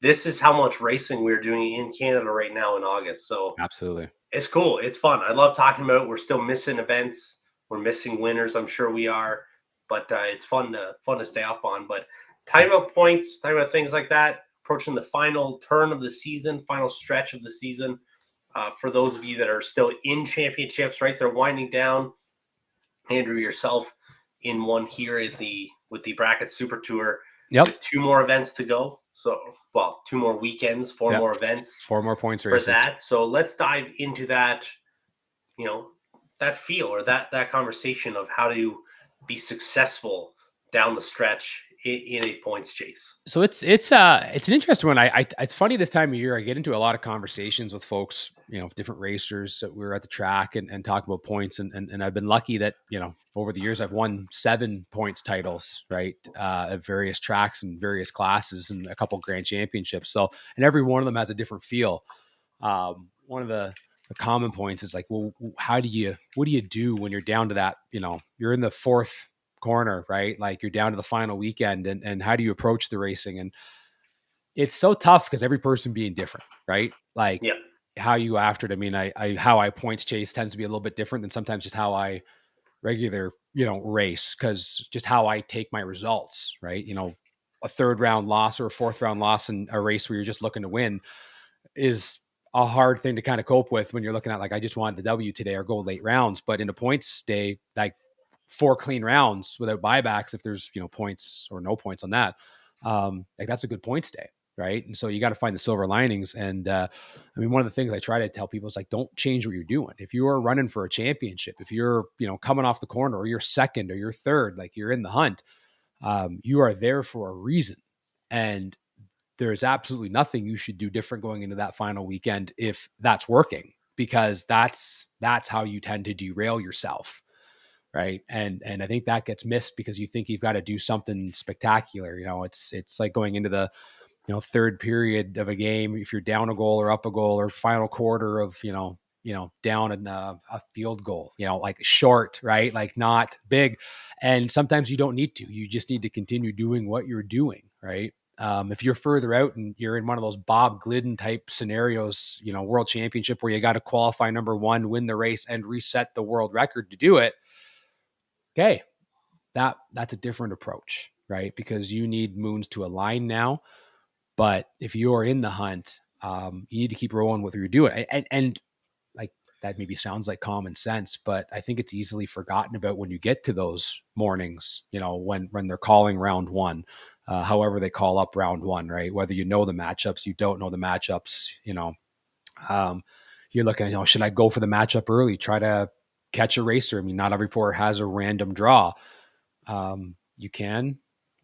This is how much racing we're doing in Canada right now in August. So absolutely. It's cool. It's fun. I love talking about it. We're still missing events. We're missing winners. I'm sure we are, but it's fun to stay up on. But talking about points, talking about things like that, approaching the final turn of the season, final stretch of the season. For those of you that are still in championships, right? They're winding down. Andrew, yourself in one here with the Bracket Super Tour. Yep. With 2 more events to go. So, 2 more weekends, 4 more events. 4 more points for that. So let's dive into that, that feel or that conversation of how to be successful down the stretch in a points chase. So it's an interesting one. It's funny this time of year, I get into a lot of conversations with folks, different racers that we're at the track and talk about points. And I've been lucky that, over the years, I've won 7 points titles, right? At various tracks and various classes and a couple grand championships. So, and every one of them has a different feel. one of the common points is like, well, what do you do when you're down to that, you're in the fourth corner, right? Like you're down to the final weekend, and how do you approach the racing? And it's so tough because every person being different, right? Like Yeah. how you go after it. I mean, how I points chase tends to be a little bit different than sometimes just how I regular, race, because just how I take my results, right? A third round loss or a fourth round loss in a race where you're just looking to win is a hard thing to kind of cope with when you're looking at, like, I just wanted the W today or go late rounds. But in a points day, like 4 clean rounds without buybacks, if there's, points or no points on that, like that's a good points day. Right. And so you got to find the silver linings. And I mean, one of the things I try to tell people is like, don't change what you're doing. If you are running for a championship, if you're, coming off the corner, or you're second or you're third, like you're in the hunt, you are there for a reason. And there's absolutely nothing you should do different going into that final weekend if that's working, because that's how you tend to derail yourself. Right. And I think that gets missed because you think you've got to do something spectacular. It's like going into the, third period of a game, if you're down a goal or up a goal, or final quarter of, down in a field goal, like short, right? Like not big. And sometimes you don't need to, you just need to continue doing what you're doing. Right. If you're further out and you're in one of those Bob Glidden type scenarios, world championship where you got to qualify number 1, win the race, and reset the world record to do it. Okay. That's a different approach, right? Because you need moons to align now. But if you're in the hunt, you need to keep rolling with what you're doing. And like that maybe sounds like common sense, but I think it's easily forgotten about when you get to those mornings, when they're calling round 1, however they call up round 1, right? Whether you know the matchups, you don't know the matchups, you're looking at, should I go for the matchup early, try to catch a racer? I mean, not every port has a random draw. You can.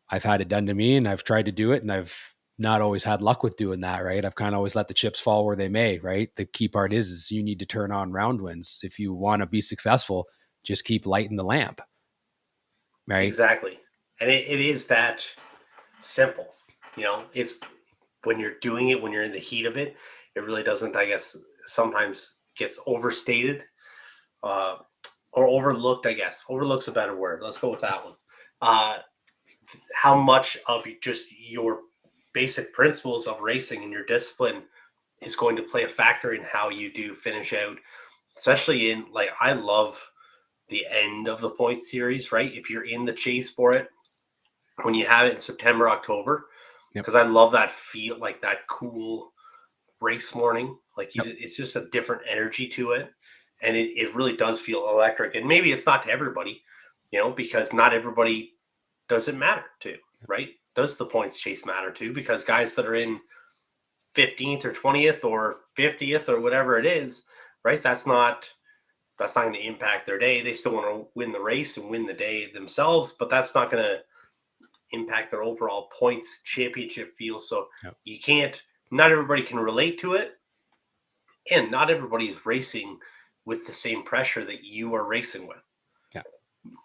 I've had it done to me, and I've tried to do it, and I've not always had luck with doing that, right? I've kind of always let the chips fall where they may, right? The key part is you need to turn on round wins. If you want to be successful, just keep lighting the lamp, right? Exactly. And it is that simple. It's when you're doing it, when you're in the heat of it, it really doesn't, I guess, sometimes gets overstated or overlooked, I guess. Overlook's a better word. Let's go with that one. How much of just your basic principles of racing and your discipline is going to play a factor in how you do finish out, especially in, like, I love the end of the point series, right? If you're in the chase for it, when you have it in September, October, because I love that feel, like that cool race morning. Like it's just a different energy to it. And it really does feel electric. And maybe it's not to everybody, because not everybody does it matter to, right? Does the points chase matter to? Because guys that are in 15th or 20th or 50th or whatever it is, right? That's not going to impact their day. They still want to win the race and win the day themselves, but that's not going to impact their overall points championship feel. So you can't, not everybody can relate to it. And not everybody is racing with the same pressure that you are racing with.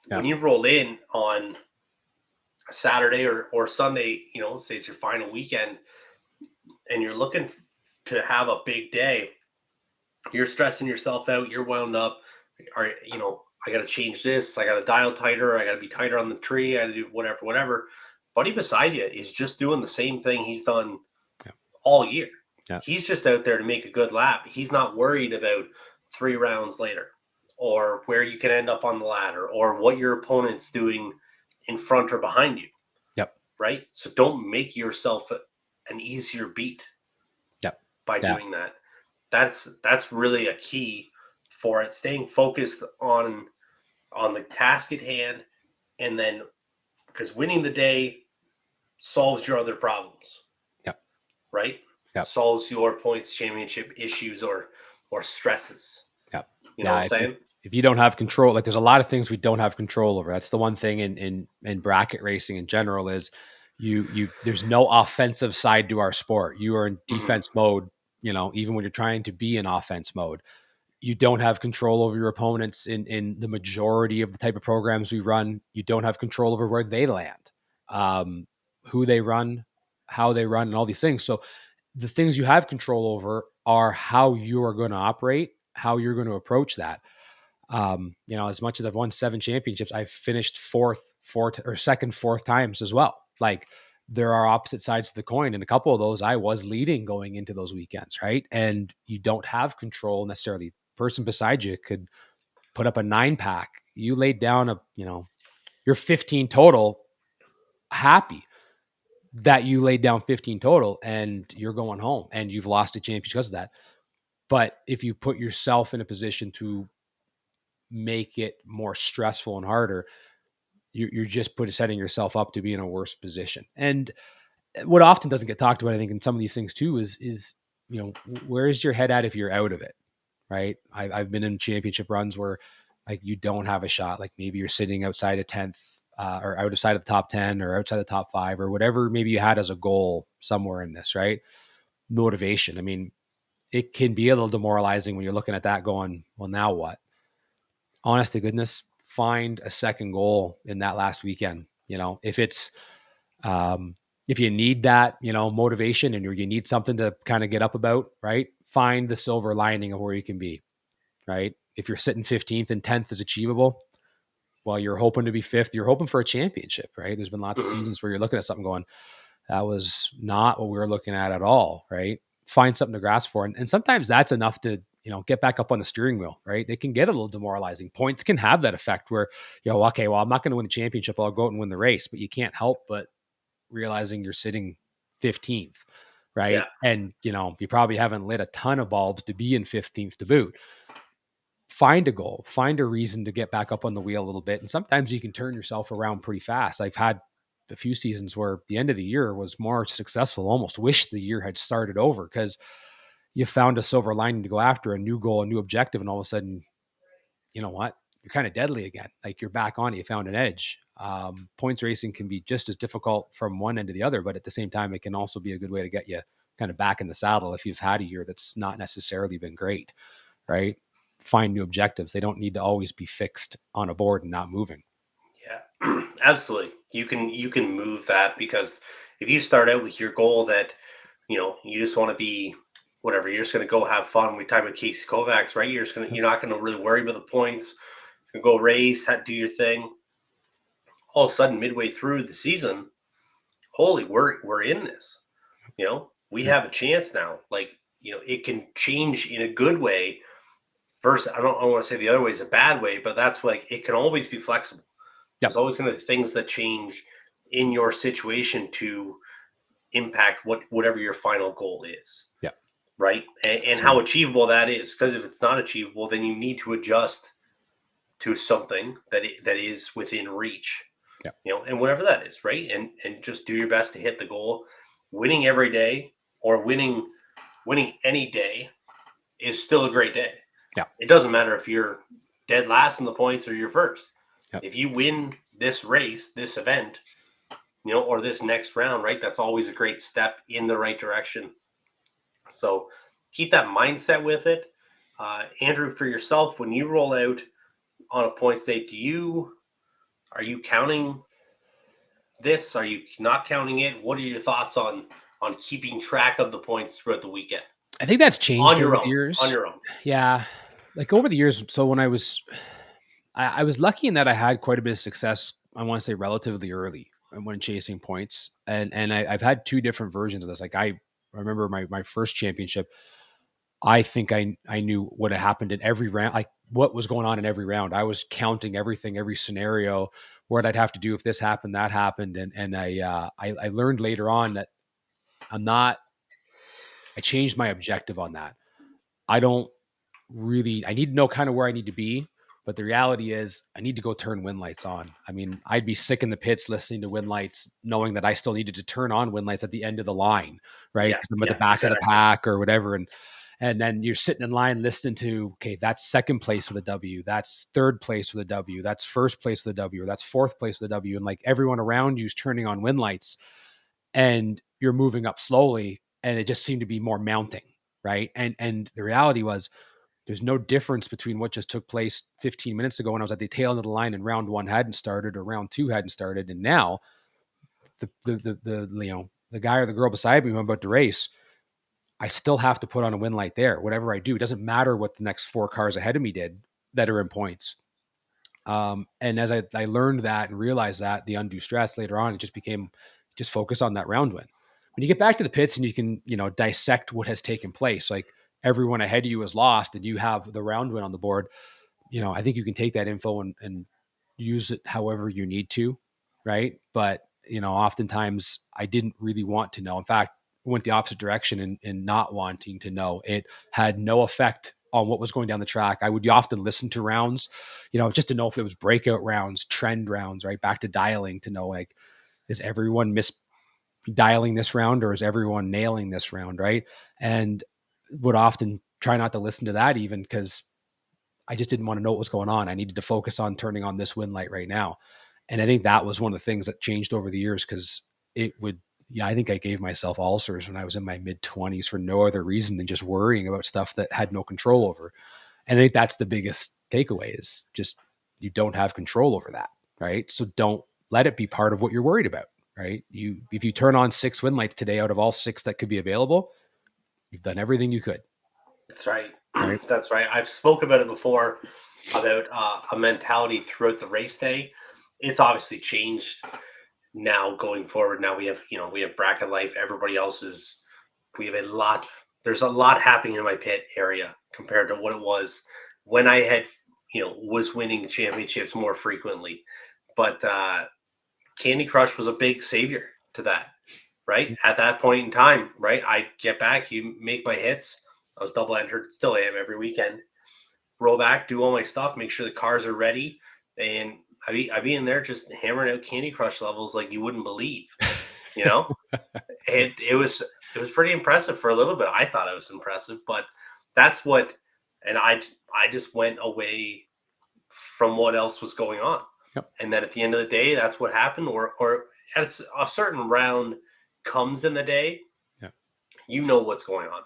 When you roll in on Saturday or Sunday, say it's your final weekend and you're looking to have a big day, you're stressing yourself out, you're wound up, I got to change this, I got to dial tighter, I got to be tighter on the tree, I got to do whatever. Buddy beside you is just doing the same thing he's done all year. He's just out there to make a good lap. He's not worried about 3 rounds later or where you can end up on the ladder or what your opponent's doing in front or behind you. Right. So don't make yourself an easier beat by doing that. That's really a key for it. Staying focused on the task at hand, and then because winning the day solves your other problems. Right. Solves your points championship issues or stresses. You know what I'm saying? If you don't have control, like there's a lot of things we don't have control over. That's the one thing in bracket racing in general is there's no offensive side to our sport. You are in defense mode, even when you're trying to be in offense mode. You don't have control over your opponents in the majority of the type of programs we run. You don't have control over where they land, who they run, how they run, and all these things. So the things you have control over are how you are going to operate, how you're going to approach that. As much as I've won 7 championships, I've finished second, fourth times as well. Like, there are opposite sides to the coin. And a couple of those I was leading going into those weekends. Right. And you don't have control necessarily. The person beside you could put up a 9-pack. You laid down you're 15 total, happy that you laid down 15 total and you're going home and you've lost a championship because of that. But if you put yourself in a position to make it more stressful and harder, you're just setting yourself up to be in a worse position. And what often doesn't get talked about, I think, in some of these things too, is where's your head at if you're out of it, right? I've been in championship runs where like you don't have a shot, like maybe you're sitting outside of 10th or outside of the top 10 or outside the top 5 or whatever maybe you had as a goal somewhere in this, right? Motivation. I mean, it can be a little demoralizing when you're looking at that going, well, now what? Honest to goodness, find a second goal in that last weekend. If it's, if you need that, motivation and you need something to kind of get up about, right? Find the silver lining of where you can be, right? If you're sitting 15th and 10th is achievable, well, you're hoping to be 5th, you're hoping for a championship, right? There's been lots of seasons where you're looking at something going, that was not what we were looking at all, right? Find something to grasp for. And sometimes that's enough to, get back up on the steering wheel, right? It can get a little demoralizing. Points can have that effect where, okay, well, I'm not going to win the championship. I'll go out and win the race, but you can't help but realizing you're sitting 15th, right? Yeah. And, you probably haven't lit a ton of bulbs to be in 15th to boot. Find a goal, find a reason to get back up on the wheel a little bit. And sometimes you can turn yourself around pretty fast. I've had a few seasons where the end of the year was more successful, almost wish the year had started over because you found a silver lining to go after, a new goal, a new objective. And all of a sudden, you know what? You're kind of deadly again. Like you're back on it. You found an edge. Points racing can be just as difficult from one end to the other, but at the same time, it can also be a good way to get you kind of back in the saddle if you've had a year that's not necessarily been great, right? Find new objectives. They don't need to always be fixed on a board and not moving. Yeah, absolutely. You can move that because if you start out with your goal that, you just want to be whatever, you're just going to go have fun. We talked about Casey Kovacs, right? You're not going to really worry about the points. You go race, do your thing. All of a sudden, midway through the season, holy, we're in this. We have a chance now. Like, it can change in a good way. First, I don't want to say the other way is a bad way, but that's like it can always be flexible. Yep. There's always going to be things that change in your situation to impact whatever your final goal is. Yeah. Right. And how achievable that is. Because if it's not achievable, then you need to adjust to something that is within reach. Yeah. And whatever that is, right? And just do your best to hit the goal. Winning every day or winning any day is still a great day. Yeah. It doesn't matter if you're dead last in the points or you're first. Yep. If you win this race, this event, or this next round, right? That's always a great step in the right direction. So keep that mindset with it. Andrew, for yourself, when you roll out on a points day, are you counting this? Are you not counting it? What are your thoughts on keeping track of the points throughout the weekend? I think that's changed over the years. On your own. Yeah. Like over the years. So when I was lucky in that I had quite a bit of success, I want to say relatively early when chasing points. And I've had 2 different versions of this. Like I remember my first championship, I think I knew what had happened in every round, like what was going on in every round. I was counting everything, every scenario, what I'd have to do if this happened, that happened. And I learned later on that I changed my objective on that. I need to know kind of where I need to be, but the reality is I need to go turn win lights on. I mean, I'd be sick in the pits listening to win lights, knowing that I still needed to turn on win lights at the end of the line, right? Because I'm at the back of the pack or whatever. And then you're sitting in line listening to, okay, that's second place with a W. That's third place with a W. That's first place with a W. Or that's fourth place with a W. And like everyone around you is turning on win lights and you're moving up slowly. And it just seemed to be more mounting, right? And the reality was there's no difference between what just took place 15 minutes ago when I was at the tail end of the line and round 1 hadn't started or round 2 hadn't started. And now the guy or the girl beside me who I'm about to race, I still have to put on a win light there. Whatever I do, it doesn't matter what the next 4 cars ahead of me did that are in points. And as I learned that and realized that, the undue stress later on, it just became just focus on that round win. When you get back to the pits and you can, dissect what has taken place, like everyone ahead of you is lost and you have the round win on the board, I think you can take that info and use it however you need to. Right. But, oftentimes I didn't really want to know. In fact, went the opposite direction in not wanting to know. It had no effect on what was going down the track. I would often listen to rounds, just to know if it was breakout rounds, trend rounds, right? Back to dialing to know, like, is everyone dialing this round or is everyone nailing this round, right? And would often try not to listen to that even because I just didn't want to know what was going on. I needed to focus on turning on this win light right now. And I think that was one of the things that changed over the years because I think I gave myself ulcers when I was in my mid-20s for no other reason than just worrying about stuff that had no control over. And I think that's the biggest takeaway is just you don't have control over that, right? So don't let it be part of what you're worried about, right? If you turn on 6 win lights today out of all 6 that could be available, you've done everything you could. That's right. That's right. I've spoke about it before about a mentality throughout the race day. It's obviously changed now going forward. Now we have bracket life. Everybody else we have there's a lot happening in my pit area compared to what it was when I had, was winning championships more frequently. But Candy Crush was a big savior to that, right? At that point in time, right? I get back, you make my hits. I was double entered, still am every weekend. Roll back, do all my stuff, make sure the cars are ready. And I'd be in there just hammering out Candy Crush levels like you wouldn't believe, it was pretty impressive for a little bit. I thought it was impressive, but that's what, and I just went away from what else was going on. Yep. And then at the end of the day, that's what happened. Or as a certain round comes in the day, yep. You know what's going on,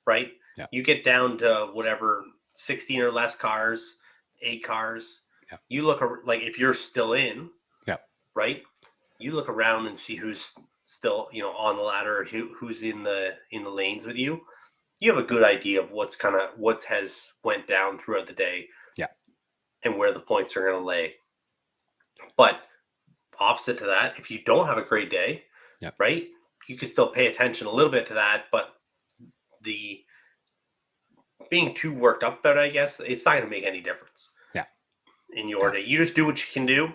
right? Yep. You get down to whatever 16 or less cars, 8 cars. Yep. You look like if you're still in, yep. right? You look around and see who's still, on the ladder, or who's in the lanes with you. You have a good idea of what has went down throughout the day, yeah, and where the points are going to lay. But opposite to that, if you don't have a great day, yep. right, you can still pay attention a little bit to that. But the being too worked up about it, I guess, it's not going to make any difference. Yeah, in your day, you just do what you can do.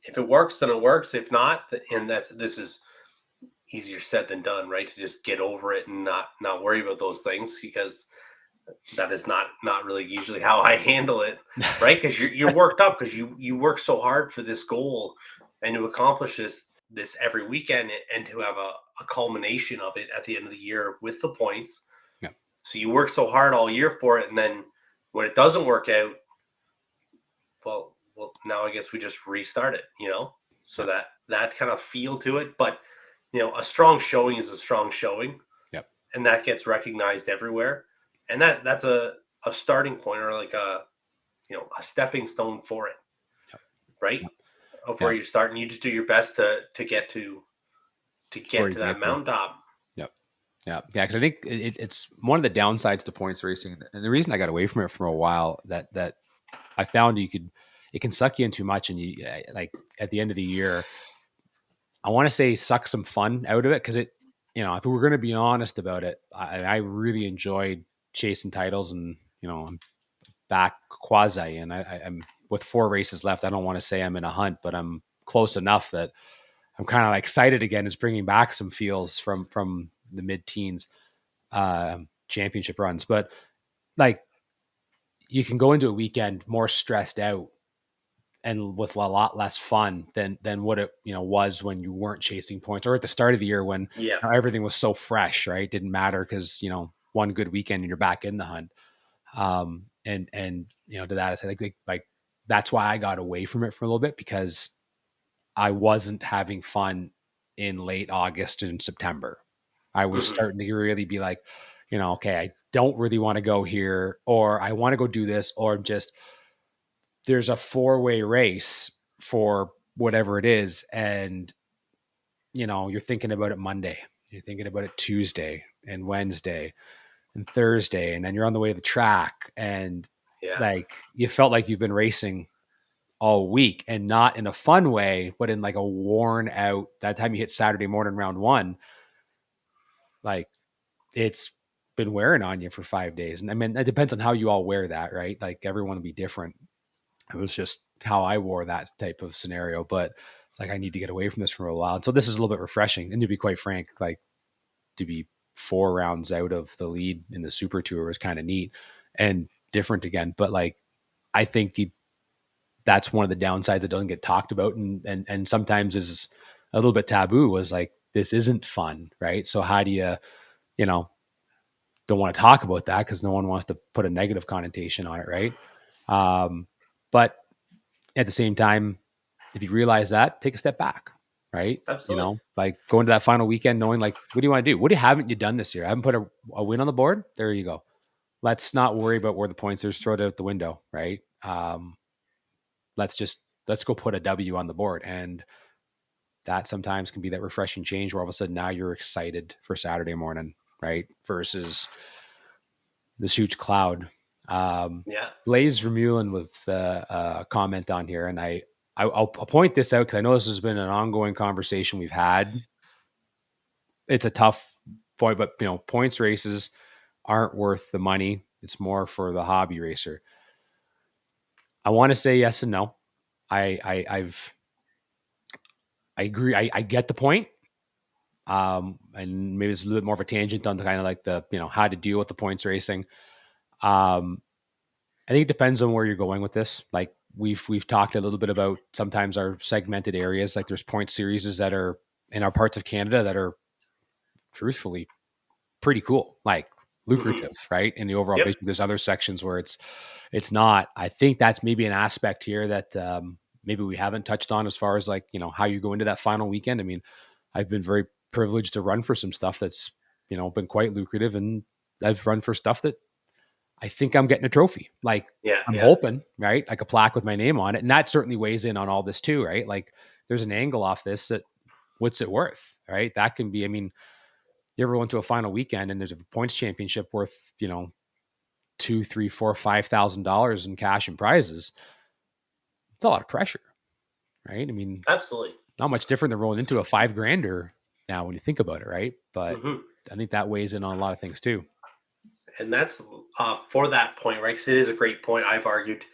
If it works, then it works. If not, and this is easier said than done, right? To just get over it and not worry about those things, because that is not really usually how I handle it, right? Because you're worked up because you work so hard for this goal and to accomplish this every weekend and to have a culmination of it at the end of the year with the points. Yeah. So you work so hard all year for it, and then when it doesn't work out, well, now I guess we just restart it, so that kind of feel to it. But, a strong showing is a strong showing. Yep. And that gets recognized everywhere. And that's a starting point, or like a stepping stone for it. Yep. Right. Yep. Of where you start, and you just do your best to get to that mountaintop. Yep. Yeah. Yeah. Cause I think it's one of the downsides to points racing. And the reason I got away from it for a while that I found it can suck you in too much. And you, like, at the end of the year, I want to say suck some fun out of it. Cause if we're going to be honest about it, I really enjoyed chasing titles, and, I'm back quasi, and I'm with 4 races left. I don't want to say I'm in a hunt, but I'm close enough that I'm kind of excited again. It's bringing back some feels from the mid-teens championship runs. But like, you can go into a weekend more stressed out and with a lot less fun than what it was when you weren't chasing points, or at the start of the year when everything was so fresh, right? Didn't matter because one good weekend and you're back in the hunt. And to that I say, like that's why I got away from it for a little bit, because I wasn't having fun in late August and September. I was starting to really be like, okay, I don't really want to go here, or I want to go do this, or just there's a 4-way race for whatever it is, and you're thinking about it Monday, You're thinking about it Tuesday and Wednesday and Thursday, and then you're on the way to the track, and Yeah. like you felt like you've been racing all week, and not in a fun way, but in like a worn out. That time you hit Saturday morning round one, like it's been wearing on you for 5 days. And I mean, it depends on how you all wear that, right? Like everyone will be different. It was just how I wore that type of scenario, but it's like I need to get away from this for a while. And so this is a little bit refreshing. And to be quite frank, like to be 4 rounds out of the lead in the Super Tour was kind of neat and different again. But like I think that's one of the downsides that doesn't get talked about, and sometimes is a little bit taboo, was like this isn't fun, right? So how do you know don't want to talk about that because no one wants to put a negative connotation on it, right? But at the same time, if you realize that, take a step back, right? Absolutely. Like going to that final weekend knowing like, what do you want to do? What haven't you done this year? I haven't put a win on the board. There you go. Let's not worry about where the points are. Just throw it out the window, right? Let's go put a W on the board. And that sometimes can be that refreshing change where all of a sudden now you're excited for Saturday morning, right? Versus this huge cloud. Yeah. Blaze Vermeulen with a comment on here, and I'll point this out because I know this has been an ongoing conversation we've had. It's a tough point, but points races aren't worth the money. It's more for the hobby racer. I want to say yes and no. I agree. I get the point. And maybe it's a little bit more of a tangent on the kind of like the how to deal with the points racing. I think it depends on where you're going with this. Like we've talked a little bit about sometimes our segmented areas. Like there's point series that are in our parts of Canada that are truthfully pretty cool, like lucrative, right? In the overall Yep. picture, there's other sections where it's not. I think that's maybe an aspect here that maybe we haven't touched on as far as like how you go into that final weekend. I mean, I've been very privileged to run for some stuff that's been quite lucrative, and I've run for stuff that I think I'm getting a trophy. Like Yeah. I'm Yeah. hoping, right? Like a plaque with my name on it. And that certainly weighs in on all this too, right? Like there's an angle off this that what's it worth, right? That can be, I mean, you ever went to a final weekend and there's a points championship worth, $2, $3, $4, $5,000 in cash and prizes. It's a lot of pressure, right? I mean, Absolutely. not much different than rolling into a $5,000 now when you think about it, right? But Hmm. I think that weighs in on a lot of things too. And that's for that point, right? Because it is a great point. I've argued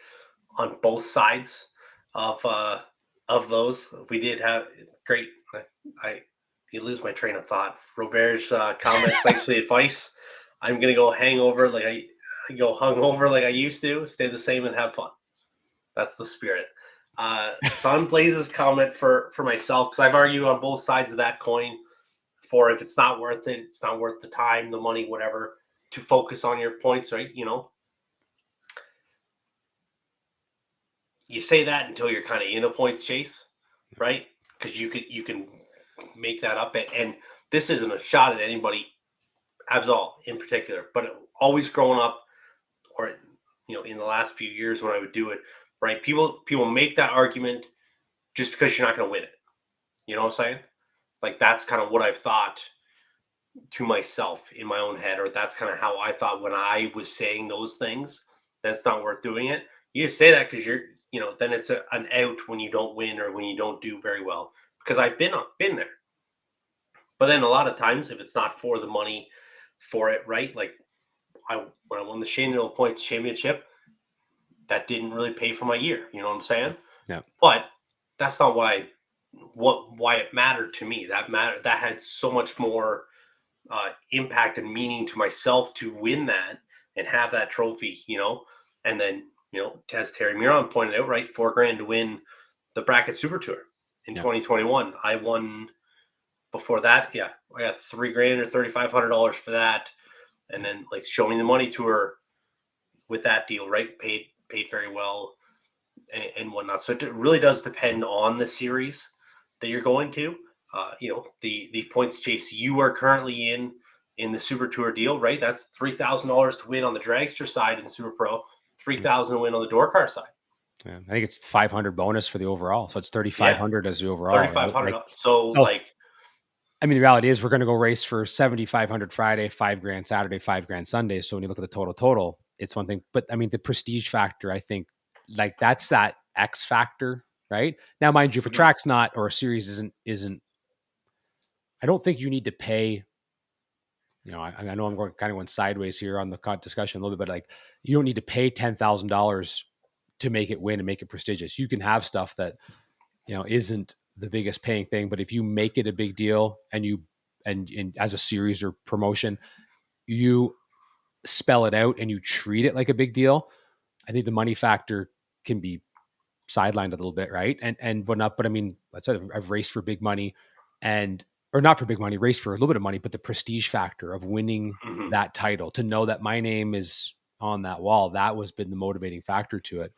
on both sides of those. We did have great. I you lose my train of thought. Robert's comments. Thanks for the advice. I'm gonna go hangover like I go hungover like I used to. Stay the same and have fun. That's the spirit. So on Blaze's comment for myself, because I've argued on both sides of that coin. For if it's not worth it, it's not worth the time, the money, whatever, to focus on your points, right? You say that until you're kind of in a points chase, right? Because you can make that up, and this isn't a shot at anybody, Absol in particular, but always growing up, or in the last few years when I would do it, right? People make that argument just because you're not going to win it. You know what I'm saying? Like that's kind of what I've thought to myself in my own head, or that's kind of how I thought when I was saying those things. That's not worth doing it. You just say that because you're, then it's an out when you don't win or when you don't do very well. Because I've been there, but then a lot of times if it's not for the money, for it, right? Like when I won the Shannon Points Championship, that didn't really pay for my year. You know what I'm saying? Yeah. But that's not why it mattered to me. That had so much more impact and meaning to myself to win that and have that trophy, and then, as Terry Miron pointed out, right, $4,000 to win the Bracket Super Tour in 2021. I won before that. Yeah. I got $3,000 or $3,500 for that. And then like Show Me the Money tour with that deal, right. Paid very well and whatnot. So it really does depend on the series that you're going to. The points chase you are currently in the Super Tour deal, right? That's $3,000 to win on the dragster side in the Super Pro, $3,000 to win on the door car side. Yeah, I think it's 500 bonus for the overall, so it's 3,500 as the overall. 3,500. Right? So like I mean, the reality is we're going to go race for 7,500 Friday, $5,000 Saturday, $5,000 Sunday. So when you look at the total, it's one thing. But I mean, the prestige factor, I think, like that's that X factor, right? Now, mind you, if a track's not or a series isn't, I don't think you need to pay. You know, I know I'm kind of going sideways here on the discussion a little bit, but like you don't need to pay $10,000 to make it win and make it prestigious. You can have stuff that, you know, isn't the biggest paying thing, but if you make it a big deal and you and as a series or promotion, you spell it out and you treat it like a big deal, I think the money factor can be sidelined a little bit, right? But I mean, let's say I've raced for big money or not for big money, raced for a little bit of money, but the prestige factor of winning that title, to know that my name is on that wall, that was been the motivating factor to it.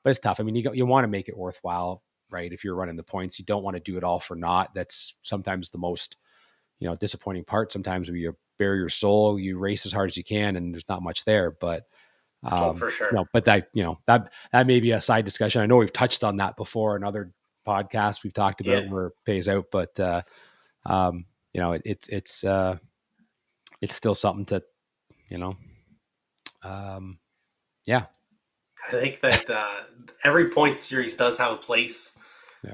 But it's tough. I mean, you want to make it worthwhile, right? If you're running the points, you don't want to do it all for naught. That's sometimes the most, you know, disappointing part. Sometimes where you bare your soul, you race as hard as you can, and there's not much there. But for sure. No, but that, you know, that may be a side discussion. I know we've touched on that before in other podcasts we've talked about where it pays out, but you know, it's still something to, you know, yeah. I think that every point series does have a place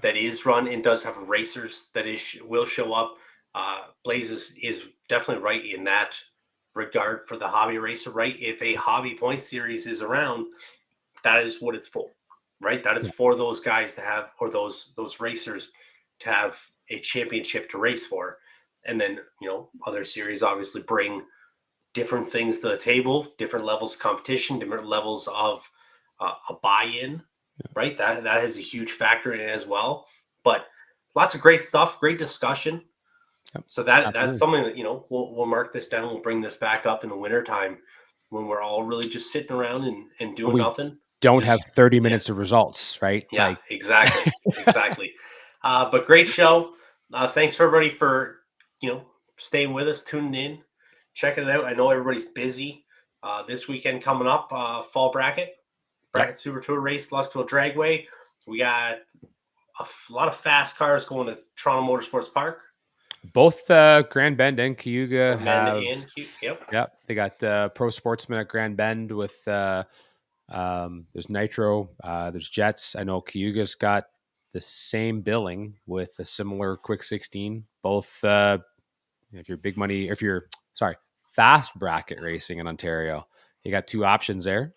that is run and does have racers that will show up. Blaze is definitely right in that regard for the hobby racer, right? If a hobby point series is around, that is what it's for, right? That is for those guys to have, or those racers to have a championship to race for. And then, you know, other series obviously bring different things to the table, different levels of competition, different levels of a buy-in, right? That has a huge factor in it as well. But lots of great stuff, great discussion. Yep. So that's something that, you know, we'll mark this down. We'll bring this back up in the wintertime when we're all really just sitting around and doing nothing. Don't have 30 minutes of results, right? Yeah, like... exactly. Exactly. But great show. Thanks for everybody for, you know, staying with us, tuning in, checking it out. I know everybody's busy. This weekend coming up, fall bracket Super Tour race, Luskville Dragway. We got a lot of fast cars going to Toronto Motorsports Park. Both Grand Bend and Cayuga have. Yep. They got Pro Sportsman at Grand Bend with there's Nitro, there's Jets. I know Cayuga's got the same billing with a similar Quick 16. Both if you're big money, if you're fast bracket racing in Ontario, you got two options there.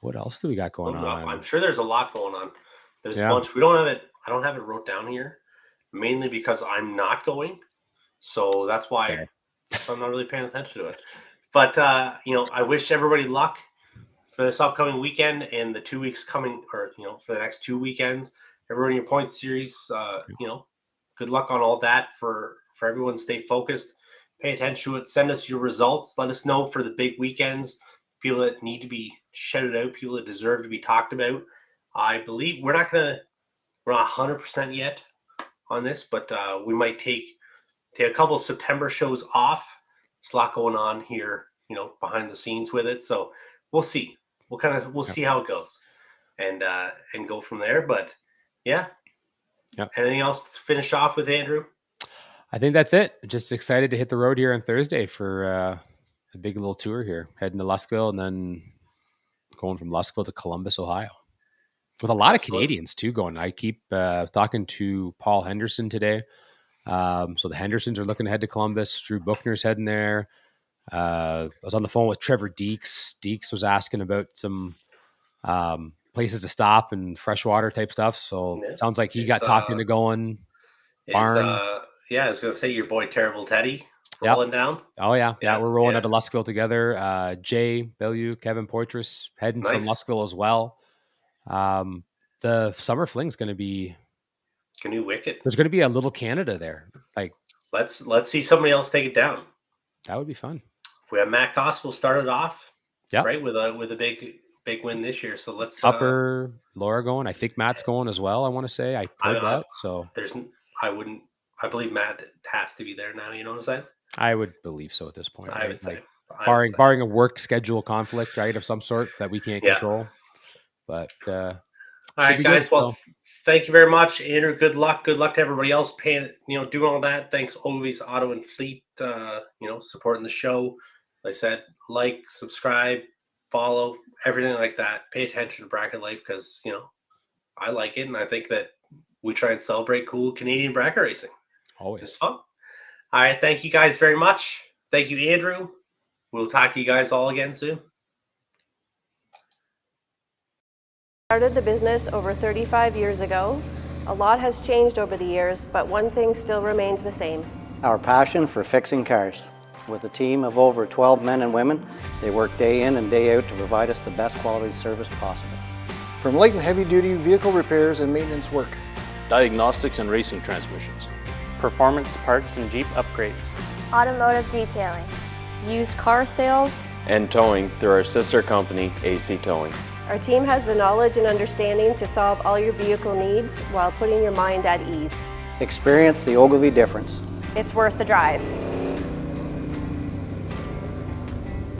What else do we got going on? I'm sure there's a lot going on. There's a bunch. We don't have it. I don't have it wrote down here, mainly because I'm not going. So that's why I'm not really paying attention to it. But, you know, I wish everybody luck for this upcoming weekend and the 2 weeks coming, or, you know, for the next 2 weekends. Everyone in your point series, you know, good luck on all that for everyone. Stay focused, pay attention to it, send us your results. Let us know for the big weekends, people that need to be shouted out, people that deserve to be talked about. I believe we're not 100% yet on this, but we might take a couple of September shows off. There's a lot going on here, you know, behind the scenes with it. So we'll see. We'll see how it goes, and go from there. But yeah. Anything else to finish off with, Andrew? I think that's it. Just excited to hit the road here on Thursday for a big little tour here, heading to Luskville and then going from Luskville to Columbus, Ohio, with a lot of Canadians too going. I keep talking to Paul Henderson today. So the Hendersons are looking to head to Columbus. Drew Buchner's heading there. I was on the phone with Trevor Deeks. Deeks was asking about some places to stop and freshwater type stuff. So it sounds like he got talked into going. I was going to say your boy Terrible Teddy rolling down. Oh, yeah. We're rolling out of Luskville together. Jay Bellew, Kevin Poitras heading from Luskville as well. The Summer Fling's going to be Canoe Wicked. There's going to be a little Canada there. Like, let's see somebody else take it down. That would be fun. We have Matt Gospel started off, right, with a big win this year. So let's Upper Laura going. I think Matt's going as well. I want to say I heard that. So I believe Matt has to be there now. You know what I'm saying? I would believe so at this point. I would say, barring a work schedule conflict, right, of some sort that we can't control. But all right, guys. Well, Thank you very much, Andrew. Good luck. Good luck to everybody else paying, doing all that. Thanks, Ogilvie's Auto and Fleet, supporting the show. Like I said, like, subscribe, follow, everything like that. Pay attention to Bracket Life because, I like it. And I think that we try and celebrate cool Canadian bracket racing. Always. It's fun. All right. Thank you guys very much. Thank you, Andrew. We'll talk to you guys all again soon. Started the business over 35 years ago. A lot has changed over the years, but one thing still remains the same. Our passion for fixing cars. With a team of over 12 men and women, they work day in and day out to provide us the best quality service possible. From light and heavy duty vehicle repairs and maintenance work. Diagnostics and racing transmissions. Performance parts and Jeep upgrades. Automotive detailing. used car sales, and towing through our sister company, AC Towing. Our team has the knowledge and understanding to solve all your vehicle needs while putting your mind at ease. Experience the Ogilvie difference. It's worth the drive.